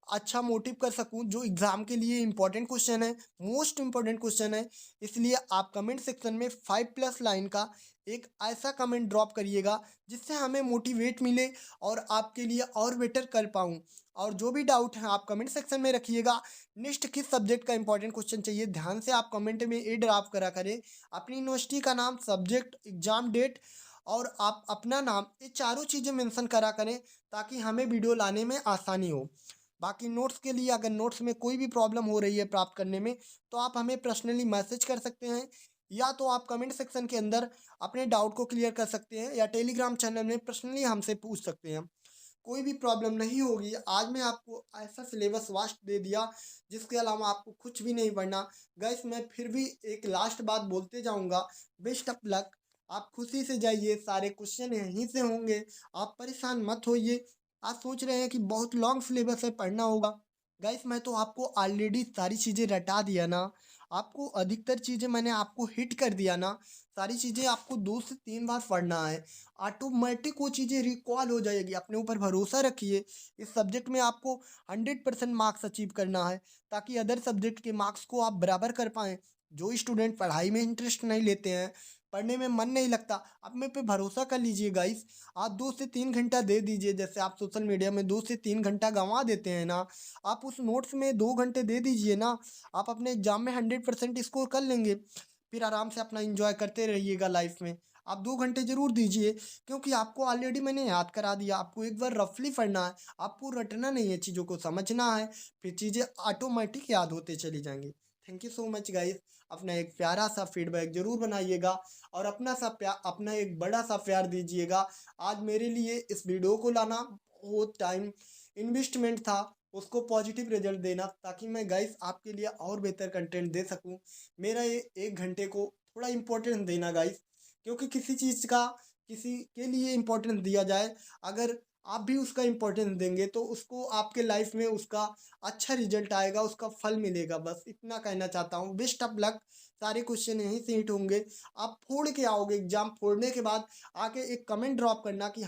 अच्छा मोटिव कर सकूं। जो एग्ज़ाम के लिए इंपॉर्टेंट क्वेश्चन है, मोस्ट इंपॉर्टेंट क्वेश्चन है, इसलिए आप कमेंट सेक्शन में 5+ लाइन का एक ऐसा कमेंट ड्रॉप करिएगा जिससे हमें मोटिवेट मिले और आपके लिए और बेटर कर पाऊँ। और जो भी डाउट है आप कमेंट सेक्शन में रखिएगा। नेक्स्ट किस सब्जेक्ट का इंपॉर्टेंट क्वेश्चन चाहिए, ध्यान से आप कमेंट में ये ड्राफ्ट करा करें, अपनी यूनिवर्सिटी का नाम, सब्जेक्ट, एग्जाम डेट और आप अपना नाम, ये चारों चीज़ें मेंशन करा करें, ताकि हमें वीडियो लाने में आसानी हो। बाकी नोट्स के लिए, अगर नोट्स में कोई भी प्रॉब्लम हो रही है प्राप्त करने में, तो आप हमें पर्सनली मैसेज कर सकते हैं, या तो आप कमेंट सेक्शन के अंदर अपने डाउट को क्लियर कर सकते हैं या टेलीग्राम चैनल में पर्सनली हमसे पूछ सकते हैं। कोई भी प्रॉब्लम नहीं होगी। आज मैं आपको ऐसा सिलेबस वास्ट दे दिया जिसके अलावा आपको कुछ भी नहीं पढ़ना। गाइस मैं फिर भी एक लास्ट बात बोलते जाऊंगा, बेस्ट ऑफ लक। आप खुशी से जाइए, सारे क्वेश्चन यहीं से होंगे, आप परेशान मत होइए। आप सोच रहे हैं कि बहुत लॉन्ग सिलेबस है, पढ़ना होगा। गाइस मैं तो आपको ऑलरेडी सारी चीज़ें रटा दिया ना, आपको अधिकतर चीज़ें मैंने आपको हिट कर दिया ना। सारी चीज़ें आपको 2 से 3 बार पढ़ना है, ऑटोमेटिक वो चीज़ें रिकॉल हो जाएगी। अपने ऊपर भरोसा रखिए। इस सब्जेक्ट में आपको 100% मार्क्स अचीव करना है, ताकि अदर सब्जेक्ट के मार्क्स को आप बराबर कर पाएँ। जो स्टूडेंट पढ़ाई में इंटरेस्ट नहीं लेते हैं, पढ़ने में मन नहीं लगता, आप मेरे पे भरोसा कर लीजिए गाइस। आप 2 से 3 घंटा दे दीजिए। जैसे आप सोशल मीडिया में 2 से 3 घंटा गंवा देते हैं ना, आप उस नोट्स में 2 घंटे दे दीजिए ना। आप अपने एग्जाम में 100% स्कोर कर लेंगे। फिर आराम से अपना इंजॉय करते रहिएगा लाइफ में। आप 2 घंटे जरूर दीजिए, क्योंकि आपको ऑलरेडी मैंने याद करा दिया। आपको एक बार रफली पढ़ना है, आपको रटना नहीं है, चीज़ों को समझना है। फिर चीज़ें ऑटोमेटिक याद होते चली जाएंगी। Thank you so much guys. अपना एक प्यारा सा फीडबैक जरूर बनाइएगा और अपना एक बड़ा सा प्यार दीजिएगा। आज मेरे लिए इस वीडियो को लाना बहुत टाइम इन्वेस्टमेंट था, उसको पॉजिटिव रिजल्ट देना, ताकि मैं गाइस आपके लिए और बेहतर कंटेंट दे सकूं। मेरा ये 1 घंटे को थोड़ा इम्पोर्टेंस देना गाइस, क्योंकि किसी चीज़ का किसी के लिए इम्पोर्टेंस दिया जाए, अगर आप भी उसका इम्पोर्टेंस देंगे तो उसको आपके लाइफ में उसका अच्छा रिजल्ट आएगा, उसका फल मिलेगा। बस इतना कहना चाहता हूँ। Best of luck. सारे क्वेश्चन यहीं से हिट होंगे। आप फोड़ के आओगे, एग्जाम फोड़ने के बाद आके एक कमेंट ड्रॉप करना कि